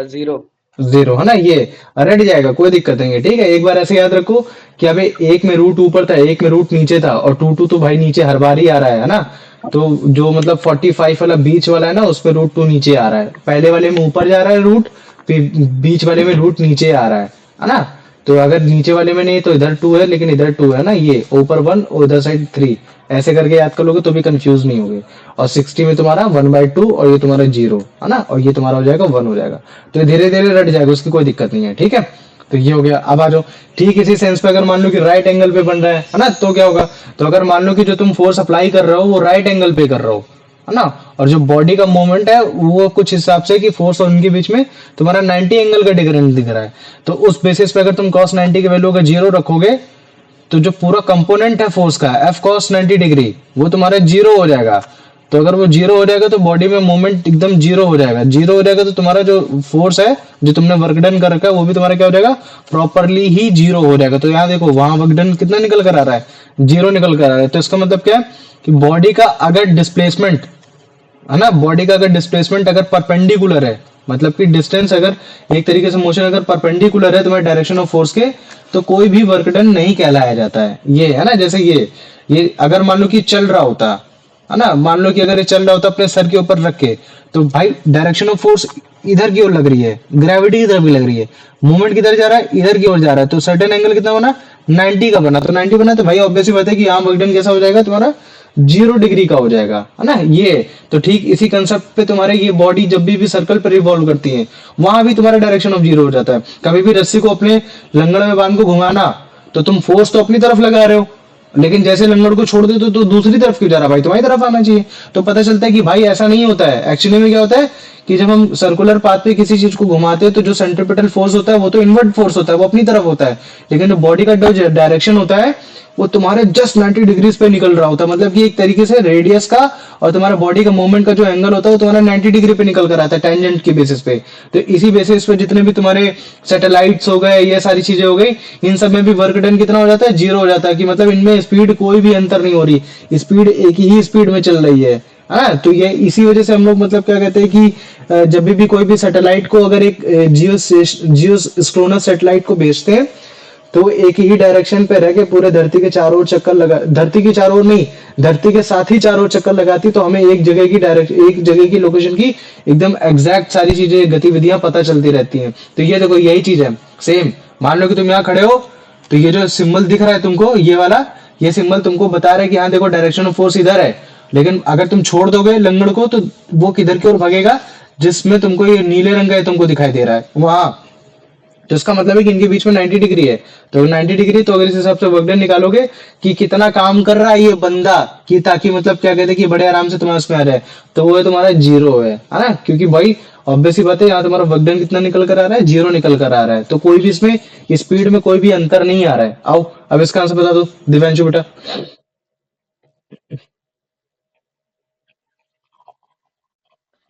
0 0, है ना। ये रट जाएगा, कोई दिक्कत नहीं है। ठीक है, एक बार ऐसे याद रखो कि अबे एक में रूट ऊपर था एक में रूट नीचे था, और 2 तो भाई नीचे हर बार ही आ रहा है ना। तो जो मतलब 45 वाला बीच वाला है ना उसमें √2 नीचे आ रहा है, पहले वाले में ऊपर जा रहा है रूट, फिर बीच वाले में रूट नीचे आ रहा है ना। तो अगर नीचे वाले में नहीं तो इधर 2 है, लेकिन इधर 2 है ना, ये ऊपर 1 और इधर साइड 3, ऐसे करके याद कर लोगे तो भी कंफ्यूज नहीं होगे। और 60 में तुम्हारा 1/2 और ये तुम्हारा 0, है ना, और ये तुम्हारा हो जाएगा 1 हो जाएगा। तो धीरे धीरे रट जाएगा, उसकी कोई दिक्कत नहीं है। ठीक है, तो ये हो गया। अब आ जाओ, ठीक इसी सेंस पे अगर मान लो कि राइट एंगल पे बन रहा है ना, तो क्या होगा, तो अगर मान लो कि जो तुम फोर्स अप्लाई कर रहे हो वो राइट एंगल पे कर रहे हो, है ना, और जो बॉडी का मूवमेंट है वो कुछ हिसाब से कि फोर्स और उनके बीच में तुम्हारा 90 एंगल का डिफरेंस दिख रहा है, तो उस बेसिस पे अगर तुम cos 90 की वैल्यू अगर 0 रखोगे तो जो पूरा कंपोनेंट है फोर्स का F cos 90 डिग्री वो तुम्हारा 0 हो जाएगा। तो अगर वो 0 हो जाएगा तो बॉडी में मूवमेंट एकदम 0 हो जाएगा, 0 हो जाएगा तो तुम्हारा जो फोर्स है जो तुमने वर्क डन कर रखा है वो भी तुम्हारा क्या हो जाएगा, प्रॉपरली ही 0 हो जाएगा। तो यहाँ देखो वहां वर्क डन कितना निकल कर आ रहा है, 0 निकल कर आ रहा है। तो इसका मतलब क्या है कि बॉडी का अगर डिस्प्लेसमेंट है ना, बॉडी का अगर डिस्प्लेसमेंट अगर परपेंडिकुलर है, मतलब कि डिस्टेंस अगर एक तरीके से मोशन अगर परपेंडिकुलर है तुम्हारे डायरेक्शन ऑफ फोर्स के, तो कोई भी वर्क डन नहीं कहलाया जाता है। ये है ना, जैसे ये अगर मान लो कि चल रहा होता है ना, मान लो कि अगर ये चल रहा होता अपने सर के ऊपर रख के, तो भाई डायरेक्शन ऑफ फोर्स इधर की ओर लग रही है, ग्रेविटी की तरफ भी लग रही है, मूवमेंट किधर जा रहा है, इधर की ओर जा रहा है, तो सर्टेन एंगल कितना बना, 90 का बना। तो 90 बना तो भाई ऑब्वियसली बात है कि यहाँ वर्क डन कैसा हो जाएगा, तुम्हारा 0 डिग्री का हो जाएगा, है ना। ये तो ठीक इसी कंसेप्ट पे तुम्हारे ये बॉडी जब भी सर्कल पर रिवॉल्व करती है वहां भी तुम्हारा डायरेक्शन ऑफ 0 हो जाता है। कभी भी रस्सी को अपने लंगड़ में बांध को घुमाना तो तुम फोर्स तो अपनी तरफ लगा रहे हो, लेकिन जैसे लंगड़ को छोड़ देते तो दूसरी तरफ क्यों जा रहा है, भाई तुम्हारी तरफ आना चाहिए। तो पता चलता है कि भाई ऐसा नहीं होता है। एक्चुअली में क्या होता है कि जब हम सर्कुलर पाथ पे किसी चीज को घुमाते हैं तो जो सेंट्रीपिटल फोर्स होता है वो तो इनवर्ट फोर्स होता है, वो अपनी तरफ होता है, लेकिन जो बॉडी का जो डायरेक्शन होता है वो तुम्हारे जस्ट 90 डिग्रीज पे निकल रहा होता है। मतलब कि एक तरीके से रेडियस का और तुम्हारा बॉडी का मूवमेंट का जो एंगल होता है वो तुम्हारा 90 डिग्री पे निकल कर आता है टेंजेंट की बेसिस पे। तो इसी बेसिस पे जितने भी तुम्हारे सैटेलाइट्स हो गए, ये सारी चीजें हो गई, इन सब में भी वर्क डन कितना हो जाता है, 0 हो जाता है। कि मतलब इनमें स्पीड कोई भी अंतर नहीं हो रही, स्पीड एक ही स्पीड में चल रही है हाँ, तो ये इसी वजह से हम लोग मतलब क्या कहते हैं कि जब भी कोई भी सैटेलाइट को अगर एक जियो स्क्रोनस सैटेलाइट को भेजते हैं तो एक ही डायरेक्शन पे रह के पूरे धरती के चारों ओर चक्कर लगा, धरती के चारों ओर नहीं, धरती के साथ ही चारों ओर चक्कर लगाती, तो हमें एक जगह की डायरेक्ट एक जगह की लोकेशन की एकदम एग्जैक्ट सारी चीजें गतिविधियां पता चलती रहती हैं। तो ये देखो यही चीज है सेम। मान लो कि तुम यहाँ खड़े हो, तो ये जो सिंबल दिख रहा है तुमको, ये वाला, ये सिंबल तुमको बता रहा है कि हाँ देखो डायरेक्शन ऑफ फोर्स इधर है। लेकिन अगर तुम छोड़ दोगे लंगड़ को तो वो किधर की ओर भागेगा, जिसमें तुमको ये नीले रंग का तुमको दिखाई दे रहा है वहां। तो इसका मतलब है कि इनके बीच में 90 डिग्री है। तो 90 डिग्री, तो अगर इस हिसाब से वर्क डन निकालोगे कि कितना काम कर रहा है ये बंदा, कि ताकि मतलब क्या कहते हैं कि बड़े आराम से तुम्हारे उसमें आ जाए, तो वो है तुम्हारा जीरो है ना। क्योंकि भाई ऑब्वियस सी बात है, यहाँ तुम्हारा वर्क डन कितना निकल कर आ रहा है, जीरो निकल कर आ रहा है। तो कोई भी इसमें स्पीड में कोई भी अंतर नहीं आ रहा है। आओ अब इसका आंसर बता दो दिव्यांशु बेटा।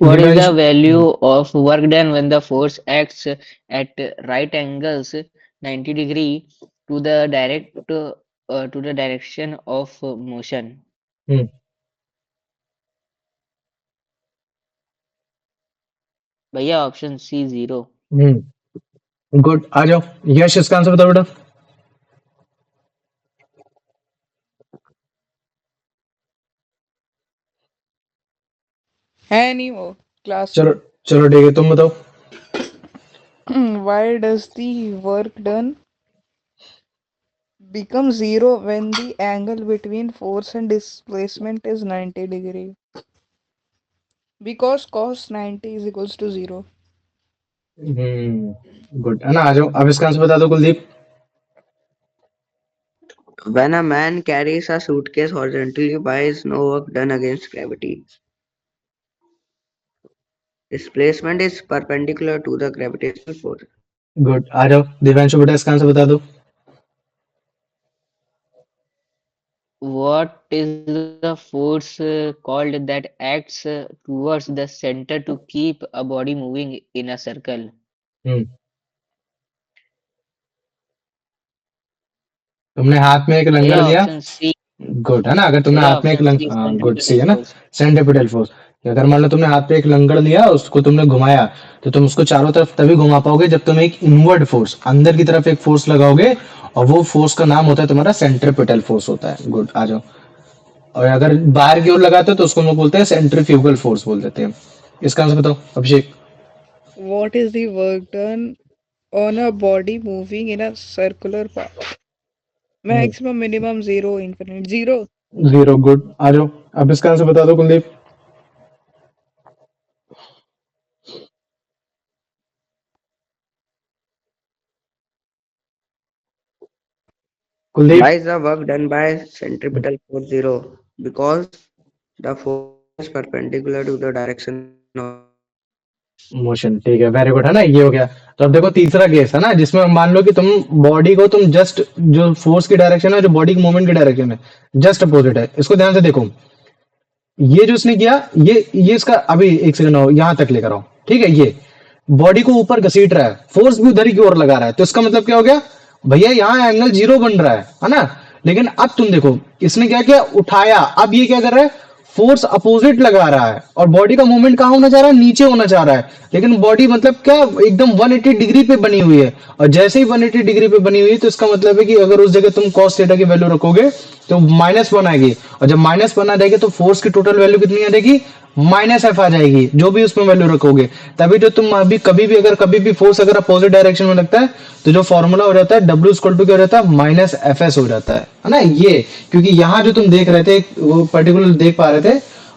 What is the Divyanshu, value of work done when the force acts at right angles 90 degree to the direction of motion? हम्म भैया ऑप्शन सी 0। गुड, आ जाओ यश, इसका आंसर बताओ बेटा। है नहीं वो क्लास चलो में। चलो ठीक है, तुम बताओ। Why does the work done become zero when the angle between force and displacement is 90 degree? Because cos 90 is equals to 0. Good है ना, आ जाओ अब इसका आंसर बता दो Kuldeep. When a man carries a suitcase horizontally by is no work done against gravity. Displacement is perpendicular to the gravitational force. Good, आ जाओ दिव्यांशु बेटा, इसका आंसर बता दो। What is the force called that acts towards the center to keep a body moving in a circle? तुमने हाथ में एक भैया लंगड़ लिया, ऑप्शन सी। गुड है ना। अगर तुमने भैया हाथ में एक ऑप्शन सी गुड सी है सेंट्रीपिटल ना, फोर्स। Centripetal force. अगर मान लो तुमने हाथ पे एक लंगड़ लिया, उसको तुमने घुमाया, तो तुम उसको चारों तरफ तभी घुमा पाओगे जब तुम एक इनवर्ड फोर्स, अंदर की तरफ एक फोर्स लगाओगे, और वो फोर्स का नाम होता है तुम्हारा सेंट्रीपिटल फोर्स होता है। गुड, आ जाओ। और अगर बाहर की ओर लगाते हो तो उसको हम लोग बोलते हैं सेंट्रीफ्यूगल फोर्स बोल देते हैं। इसका आंसर बताओ अभिषेक। What is the work done on a body moving in a circular path? Maximum, minimum, zero, infinite. Zero. Zero, good, आ जाओ अब इसका आंसर बता दो Kuldeep. Kuldeep, Why is the work done by centripetal force zero? Because the force is perpendicular to the direction of motion, ठीक है, very good है ना, ये हो गया। तो अब देखो तीसरा केस है ना, जिसमें मान लो कि तुम बॉडी को तुम जस्ट जो फोर्स की डायरेक्शन है, जो बॉडी की मूवमेंट की डायरेक्शन है, जस्ट अपोजिट है। इसको ध्यान से देखो, ये जो इसने किया, ये इसका अभी एक सेकंड आओ, यहां तक लेकर आओ, ठीक है। ये बॉडी को ऊपर घसीट रहा है, फोर्स भी उधर की ओर लगा रहा है, तो इसका मतलब क्या हो गया भैया, यहाँ एंगल जीरो बन रहा है ना। लेकिन अब तुम देखो इसने क्या किया, उठाया, अब ये क्या कर रहा है, फोर्स अपोजिट लगा रहा है, और बॉडी का मूवमेंट कहाँ होना चाह रहा है, नीचे होना चाह रहा है। लेकिन बॉडी मतलब क्या एकदम 180 डिग्री पे बनी हुई है, और जैसे ही 180 डिग्री पे बनी हुई है, तो इसका मतलब है कि अगर उस जगह तुम कॉस थीटा की वैल्यू रखोगे तो -1 आएगी, और जब -1 आ जाएगी तो फोर्स की टोटल वैल्यू कितनी आ जाएगी, -F आ जाएगी, जो भी उसमें वैल्यू रखोगे। तभी जो तुम अभी कभी भी फोर्स अगर अपोजिट डायरेक्शन में लगता है, तो जो फॉर्मूला हो जाता है W इक्वल टू क्या हो जाता है, -Fs हो जाता है ना। ये क्योंकि यहाँ जो तुम देख रहे थे, वो पर्टिकुलर देख पा रहे थे,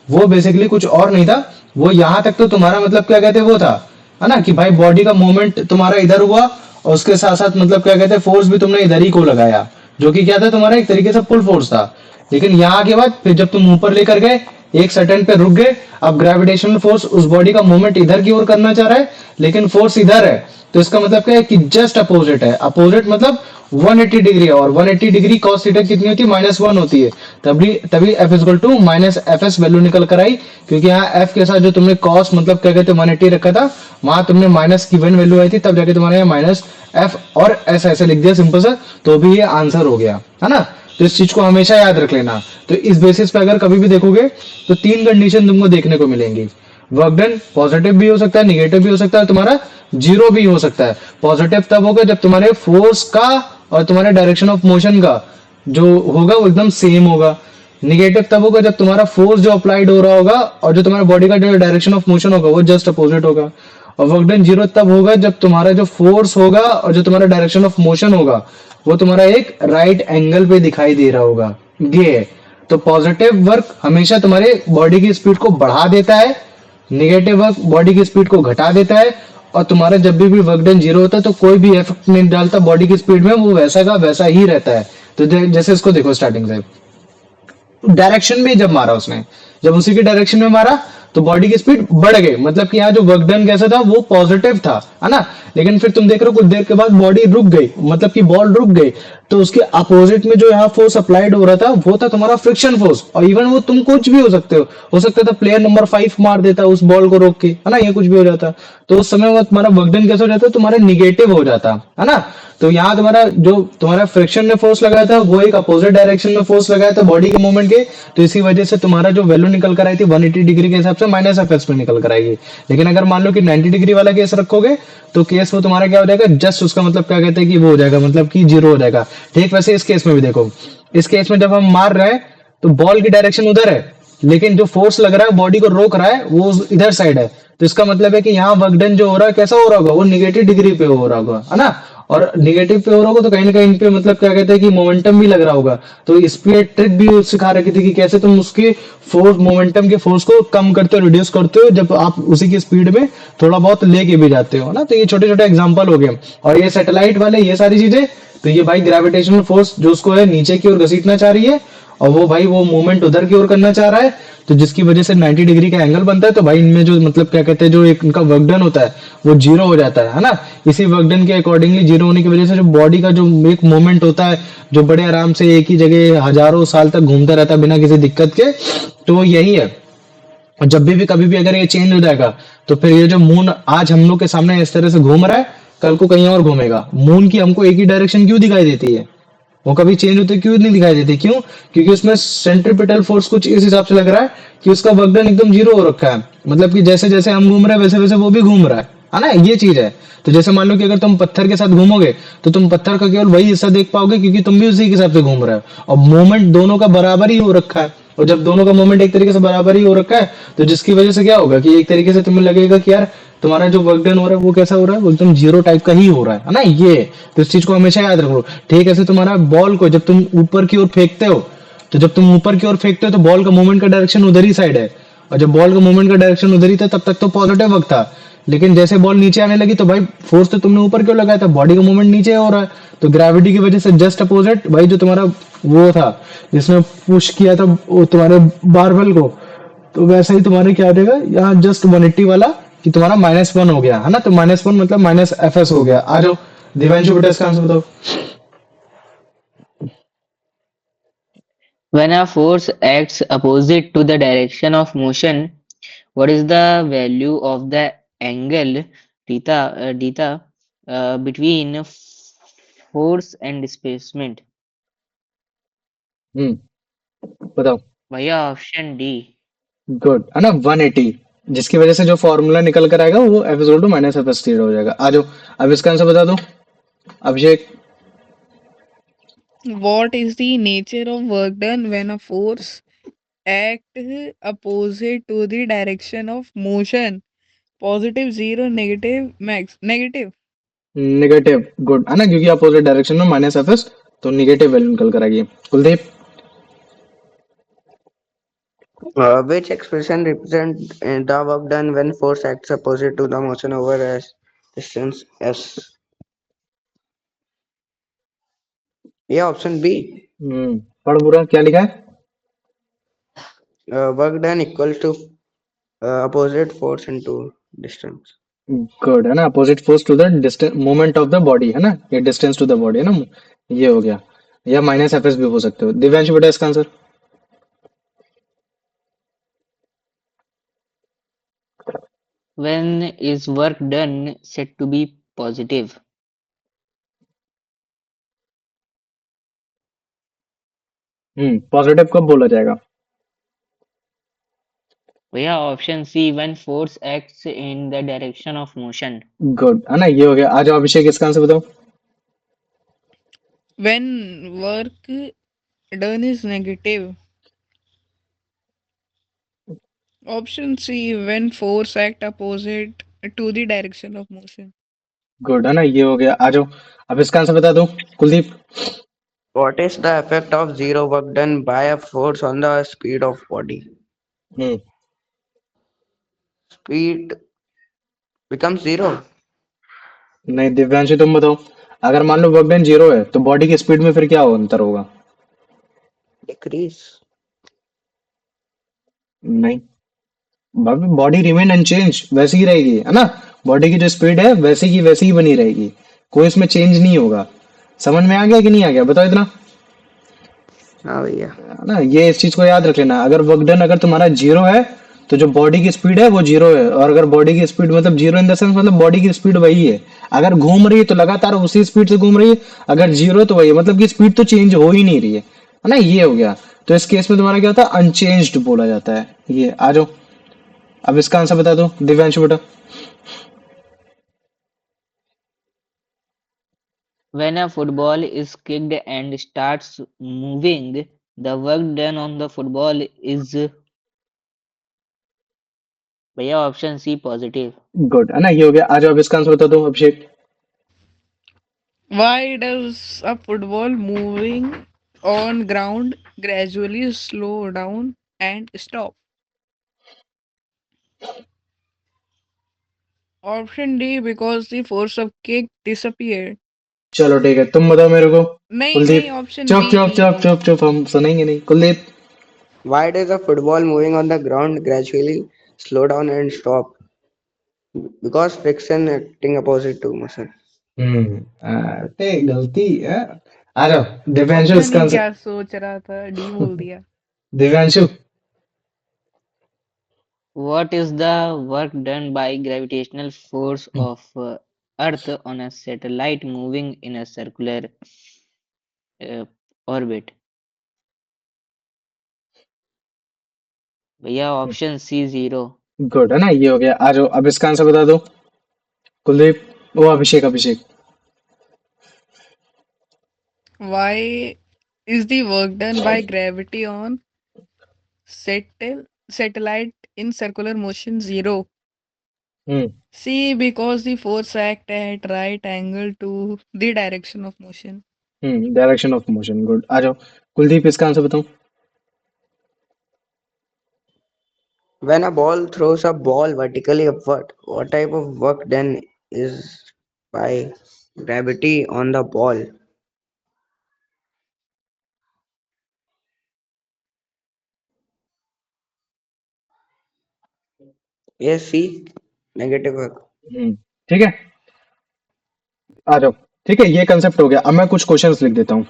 वो बेसिकली कुछ और नहीं था, वो यहाँ तक तो तुम्हारा मतलब क्या कहते हैं, वो था है ना, कि भाई बॉडी का मूवमेंट तुम्हारा इधर हुआ, और उसके साथ साथ मतलब क्या कहते हैं, फोर्स भी तुमने इधर ही को लगाया, जो कि क्या था, तुम्हारा एक तरीके से पुल फोर्स था। लेकिन यहाँ के बाद फिर जब तुम ऊपर लेकर गए, एक सर्टेन पे रुक गए, अब ग्रेविटेशनल फोर्स उस बॉडी का मूवमेंट इधर की ओर करना चाह रहा है, लेकिन फोर्स इधर है, तो इसका मतलब क्या है कि जस्ट अपोजिट है। अपोजिट मतलब 180 डिग्री, और 180 डिग्री कॉस थीटा कितनी होती है, -1 होती है। तभी F equal to -Fs value निकल कर आई, क्योंकि यहाँ F के साथ जो तुमने कॉस मतलब क्या कहते हैं 180 रखा था, वहां तुमने माइनस की वैल्यू आई थी, तब जाके तुम्हारे यहाँ -F और S ऐसे लिख दिया सिंपल सा, तो भी ये आंसर हो गया है ना। तो इस चीज को हमेशा याद रख लेना। तो इस बेसिस पे अगर कभी भी देखोगे तो तीन कंडीशन तुमको देखने को मिलेंगी। वर्क डन पॉजिटिव भी हो सकता है, निगेटिव भी हो सकता है, तुम्हारा जीरो भी हो सकता है। पॉजिटिव तब होगा जब तुम्हारे फोर्स का और तुम्हारे डायरेक्शन ऑफ मोशन का जो होगा वो एकदम सेम होगा। निगेटिव तब होगा जब तुम्हारा फोर्स जो अप्लाइड हो रहा होगा और जो तुम्हारे बॉडी का जो डायरेक्शन ऑफ मोशन होगा वो जस्ट अपोजिट होगा। और वर्क डन जीरो तब होगा जब तुम्हारा जो फोर्स होगा और जो तुम्हारा डायरेक्शन ऑफ मोशन होगा वो तुम्हारा एक राइट एंगल पे दिखाई दे रहा होगा। ये है। तो पॉजिटिव वर्क हमेशा तुम्हारे बॉडी की स्पीड को बढ़ा देता है, निगेटिव वर्क बॉडी की स्पीड को घटा देता है। और तुम्हारा जब भी वर्क डन जीरो होता है तो कोई भी इफेक्ट नहीं डालता बॉडी की स्पीड में, वो वैसा का वैसा ही रहता है। तो जैसे इसको देखो स्टार्टिंग से डायरेक्शन में जब मारा उसने, जब उसी के डायरेक्शन में मारा तो बॉडी की स्पीड बढ़ गई, मतलब कि यहाँ जो वर्क डन कैसा था वो पॉजिटिव था, है ना। लेकिन फिर तुम देख रहे हो कुछ देर के बाद बॉडी रुक गई, मतलब कि बॉल रुक गई। तो उसके अपोजिट में जो यहाँ फोर्स अप्लाइड हो रहा था वो था तुम्हारा फ्रिक्शन फोर्स। और इवन वो तुम कुछ भी हो सकता था प्लेयर नंबर 5 मार देता उस बॉल को रोक के, है ना, ये कुछ भी हो जाता। तो उस समय वो तुम्हारा वर्क डन कैसा हो जाता, तुम्हारा निगेटिव हो जाता, है ना। तो यहाँ तुम्हारा जो तुम्हारा फ्रिक्शन ने फोर्स लगाया था वो एक अपोजिट डायरेक्शन में फोर्स लगाया था बॉडी के मूवमेंट के। तो इसी वजह से तुम्हारा जो वैल्यू निकल कर आई थी 180 डिग्री के हिसाब से माइनस एफ एस में निकल कर आएगी। लेकिन अगर मान लो कि 90 डिग्री वाला केस रखोगे तो केस वो तुम्हारा क्या हो जाएगा, जस्ट उसका मतलब क्या कहते हैं कि वो हो जाएगा, मतलब कि जीरो हो जाएगा। ठीक वैसे इस केस में भी देखो, इस केस में जब हम मार रहे हैं तो बॉल की डायरेक्शन उधर है, लेकिन जो फोर्स लग रहा है बॉडी को रोक रहा है वो इधर साइड है। तो इसका मतलब है कि यहाँ वर्क डन जो हो रहा है कैसा हो रहा होगा, वो निगेटिव डिग्री पे हो रहा होगा, है ना। और निगेटिव पे हो रहा होगा तो कहीं ना कहीं इन पे मतलब क्या कहते हैं कि मोमेंटम भी लग रहा होगा। तो इस पे ट्रिक भी सिखा रखी थी कि कैसे तुम उसके फोर्स मोमेंटम के फोर्स को कम करते हो, रिड्यूस करते हो जब आप उसी की स्पीड में थोड़ा बहुत लेके भी जाते हो, ना। तो ये छोटे छोटे एग्जांपल हो गए। और ये सैटेलाइट वाले ये सारी चीजें, तो ये भाई ग्रेविटेशनल फोर्स जो उसको है नीचे की ओर घसीटना चाह रही है और वो भाई वो मूवमेंट उधर की ओर करना चाह रहा है, तो जिसकी वजह से 90 डिग्री का एंगल बनता है। तो भाई इनमें जो मतलब क्या कहते हैं जो एक इनका वर्क डन होता है वो जीरो हो जाता है ना। इसी वर्क डन के अकॉर्डिंगली जीरो होने की वजह से जो बॉडी का जो एक मूवमेंट होता है जो बड़े आराम से एक ही जगह हजारों साल तक घूमता रहता है बिना किसी दिक्कत के, तो वो यही है। और जब भी कभी भी अगर ये चेंज हो जाएगा तो फिर ये जो मून आज हम लोग के सामने इस तरह से घूम रहा है कल को कहीं और घूमेगा। मून की हमको एक ही डायरेक्शन क्यों दिखाई देती है, वो कभी चेंज होते क्यों नहीं दिखाई देती, क्यों? क्योंकि उसमें सेंट्रीपिटल फोर्स कुछ इस हिसाब से लग रहा है कि उसका वर्क डन एकदम जीरो हो रखा है, मतलब कि जैसे जैसे हम घूम रहे हैं वैसे वैसे वो भी घूम रहा है ना, ये चीज है। तो जैसे मान लो कि अगर तुम पत्थर के साथ घूमोगे तो तुम पत्थर का केवल वही हिस्सा देख पाओगे क्योंकि तुम भी उसी के हिसाब से घूम रहे हो और मूवमेंट दोनों का बराबर ही हो रखा है। और जब दोनों का मूवमेंट एक तरीके से बराबर ही हो रखा है तो जिसकी वजह से क्या होगा कि एक तरीके से तुम्हें लगेगा कि यार तुम्हारा जो वर्क डन हो रहा है वो कैसा हो रहा है, वो एकदम जीरो टाइप का ही हो रहा है ना। ये तो इस चीज को हमेशा याद रखो। ठीक है, ऐसे तुम्हारा बॉल को जब तुम ऊपर की ओर फेंकते हो तो जब तुम ऊपर की ओर फेंकते हो तो बॉल का मूवमेंट का डायरेक्शन उधर ही साइड है, और जब बॉल का मूवमेंट का डायरेक्शन उधर ही था तब तक तो पॉजिटिव वर्क था। लेकिन जैसे बॉल नीचे आने लगी तो भाई फोर्स तो तुमने ऊपर क्यों लगाया था, बॉडी का मूवमेंट नीचे हो रहा है। तो ग्रेविटी की वजह से जस्ट अपोजिट भाई जो तुम्हारा वो था जिसने पुश किया था वो तुम्हारे बारबल को, तो वैसे ही तुम्हारे क्या हो जाएगा यहाँ जस्ट 180 वाला कि तुम्हारा -1 हो गया, है ना। तो -1 मतलब माइनस एफ एस हो गया। आ जाओ दिव्यांशु बेटा इसका आंसर बताओ। When a force acts opposite to the direction of motion, what is the value of the angle between force and displacement? बताओ। भैया ऑप्शन डी। गुड, है ना, 180, जिसकी वजह से जो फॉर्मूला निकल कर आएगा वो F is to minus F S हो जाएगा। आ जाओ अब इसका आंसर बता दो Abhishek. What is the nature of work done when a force act opposite to the direction of motion? Positive, zero, negative, max, negative. Negative, good, है ना, क्योंकि अपोजिट डायरेक्शन में माइनस एफ एस, तो नेगेटिव वैल्यू निकल कर आएगी। Kuldeep. Which expression represent the work done when force acts opposite to the motion over a distance s? ये option B. पढ़ पूरा क्या लिखा है। Work done equal to opposite force into distance. Good, है ना, opposite force to the distance moment of the body, है ना, ये डिस्टेंस टू द बॉडी, है ना, ये हो गया। या माइनस एफ एस भी हो सकते हो। दिव्यांशु बेटा इसका आंसर। When is work done said to be positive? Positive कब बोला जाएगा? भैया option C, when force acts in the direction of motion. Good, है ना, ये हो गया। आ जाओ अभिषेक, इसका आंसर बताओ। When work done is negative. Option C, when force act opposite to the direction of motion. Good, है ना, ये हो गया। आ जाओ, अब इसका आंसर बता दो, Kuldeep. What is the effect of zero work done by a force on the speed of body? Hmm Speed becomes zero. नहीं, दिव्यांशु तुम बताओ। अगर मान लो वर्क डन जीरो है तो बॉडी की स्पीड में फिर क्या अंतर होगा? Decrease. नहीं, बॉडी रिमेन अनचेंज, वैसी ही रहेगी, है ना। बॉडी की जो स्पीड है वैसी की वैसी ही बनी रहेगी, कोई इसमें चेंज नहीं होगा। समझ में आ गया कि नहीं आ गया, बताओ इतना। हाँ भैया। है ना, ये इस चीज को याद रख लेना। अगर वर्क डन अगर तुम्हारा जीरो है तो जो बॉडी की स्पीड है वो जीरो है, और अगर बॉडी की स्पीड मतलब जीरो इन द सेंस मतलब बॉडी की स्पीड वही है। अगर घूम रही है तो लगातार उसी स्पीड से घूम रही है, अगर जीरो है तो वही है, मतलब कि स्पीड तो चेंज हो ही नहीं रही है ना, ये हो गया। तो इस केस में तुम्हारा क्या होता है, अनचेंज्ड बोला जाता है। ये आ जाओ, अब इसका आंसर बता दो दिव्यांशु बेटा। When a football is kicked and starts moving, the work done on the football is, भैया ऑप्शन सी, पॉजिटिव। गुड, है ना, ये हो गया। आ जाओ, अब इसका आंसर बता दो अभिषेक। Why does a football moving on ground gradually slow down and stop? Option D, because the force of kick disappeared. चलो ठीक है, तुम बताओ मेरे को। नहीं नहीं, कुलदीप। ऑप्शन चुप बी। चुप चुप चुप चुप, हम सुनेंगे नहीं। Kuldeep. Why does a football moving on the ground gradually slow down and stop? Because friction acting opposite to motion. गलती है। आ जाओ दिव्यांशु, पता इसका नहीं आंसर। क्या सोच रहा था, डी बोल दिया। Divyanshu. What is the work done by gravitational force of Earth on a satellite moving in a circular uh, orbit? भैया ऑप्शन सी, जीरो। गुड, है ना, ये हो गया। आ जाओ, अब इसका आंसर बता दो कुलदीप। वो अभिषेक, अभिषेक। Why is the work done by gravity on satellite in circular motion zero? Hmm C, because the force act at right angle to the direction of motion. Direction of motion. Good, आ जाओ कुलदीप, इसका answer बताओ। When a ball throws a ball vertically upward, what type of work done is by gravity on the ball? Yes, C. Negative work. ठीक है, आ जाओ। ठीक है, ये कंसेप्ट हो गया। अब मैं कुछ क्वेश्चंस लिख देता हूँ।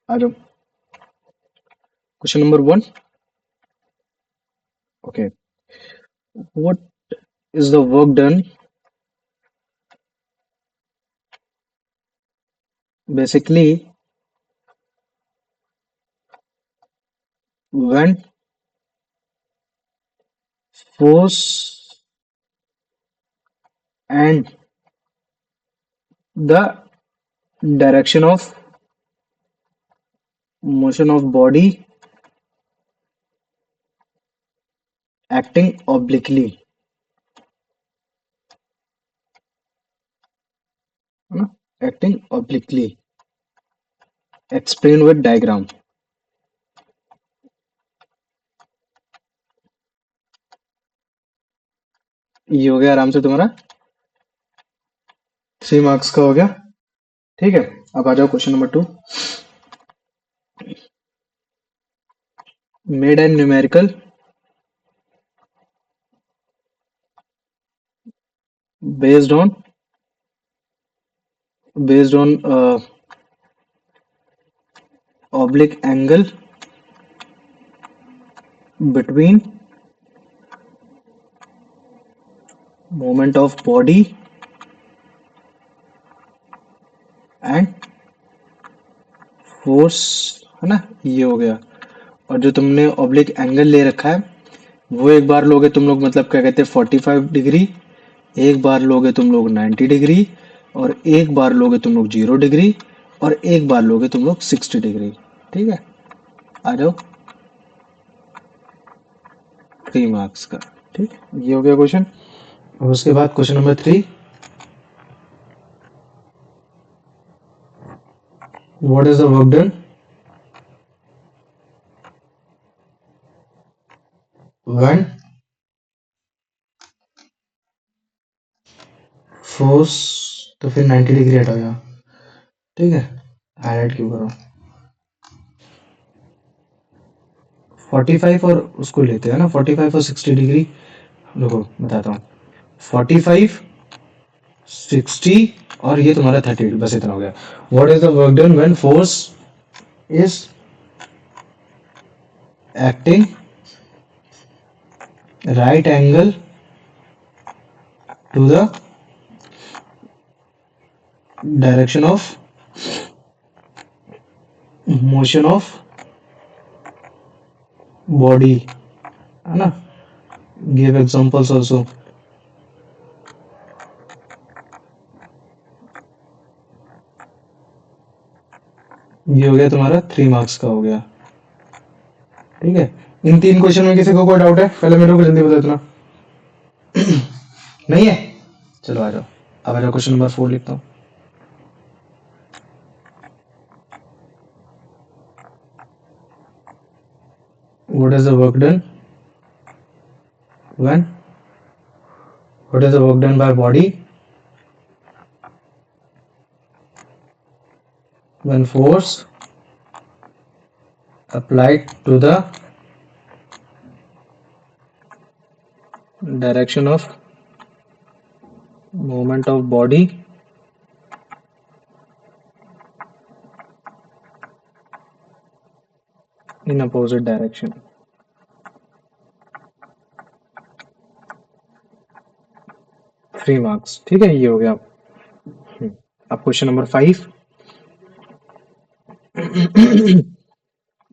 आ जाओ, question number one. Okay, what is the work done basically when force and the direction of motion of body acting obliquely, है ना, acting obliquely, explain with diagram। ये हो गया आराम से तुम्हारा 3 मार्क्स का हो गया। ठीक है, अब आ जाओ question number two. Made an numerical based on oblique angle between moment of body and force, है ना, ये हो गया। और जो तुमने ऑब्लिक एंगल ले रखा है वो एक बार लोगे तुम लोग, मतलब क्या कहते हैं 45 डिग्री, एक बार लोगे तुम लोग 90 डिग्री, और एक बार लोगे तुम लोग 0 डिग्री, और एक बार लोगे तुम लोग 60 डिग्री। ठीक है, आ जाओ 3 मार्क्स का। ठीक है, ये हो गया क्वेश्चन। और उसके बाद question number 3, what is the work done when force, तो फिर 90 डिग्री हटा गया। ठीक है, हाईलाइट क्यों करो, 45 और उसको लेते हैं ना, 45 और 60 डिग्री। देखो बताता हूँ, 45 60 और ये तुम्हारा 30, बस इतना हो गया। What is the work done when force is acting right angle to the direction of motion of body, है ना। give examples also। ये हो गया तुम्हारा 3 मार्क्स का हो गया। ठीक है, इन 3 क्वेश्चन में किसी को कोई डाउट है? पहले मेरे को जल्दी बता देना। नहीं है, चलो आ जाओ। अब आ जाओ क्वेश्चन नंबर 4 लिखता हूँ। What is the work done when? What is the work done by body when force applied to the direction of movement of body in opposite direction? 3 marks. ठीक है, ये हो गया। अब question number 5,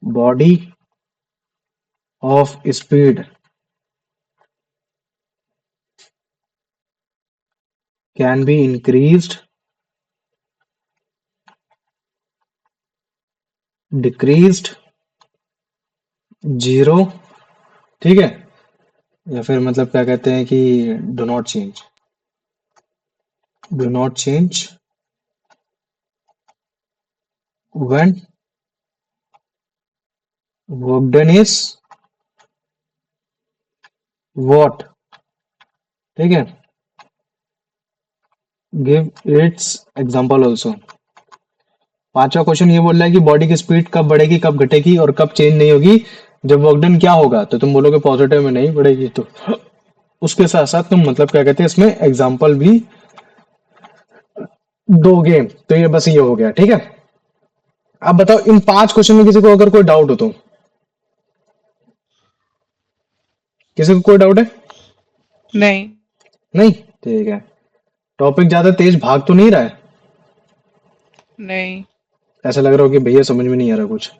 body of speed can be increased, decreased, zero, ठीक है, या फिर मतलब क्या कहते हैं कि do not change, when work done is what? ठीक है, give its example also। पांचवा क्वेश्चन ये बोल रहा है कि बॉडी की स्पीड कब बढ़ेगी, कब घटेगी और कब चेंज नहीं होगी। जब वर्क डन क्या होगा, तो तुम बोलोगे पॉजिटिव में नहीं बढ़ेगी, तो उसके साथ साथ तुम मतलब क्या कहते हैं इसमें एग्जाम्पल भी दोगे। तो ये बस ये हो गया। ठीक है, अब बताओ इन 5 क्वेश्चन में किसी को अगर कोई डाउट हो तो, किसी को कोई डाउट है? नहीं। नहीं, ठीक है। टॉपिक ज्यादा तेज भाग तो नहीं रहा है? नहीं। ऐसा लग रहा हो कि भैया समझ में नहीं आ रहा कुछ।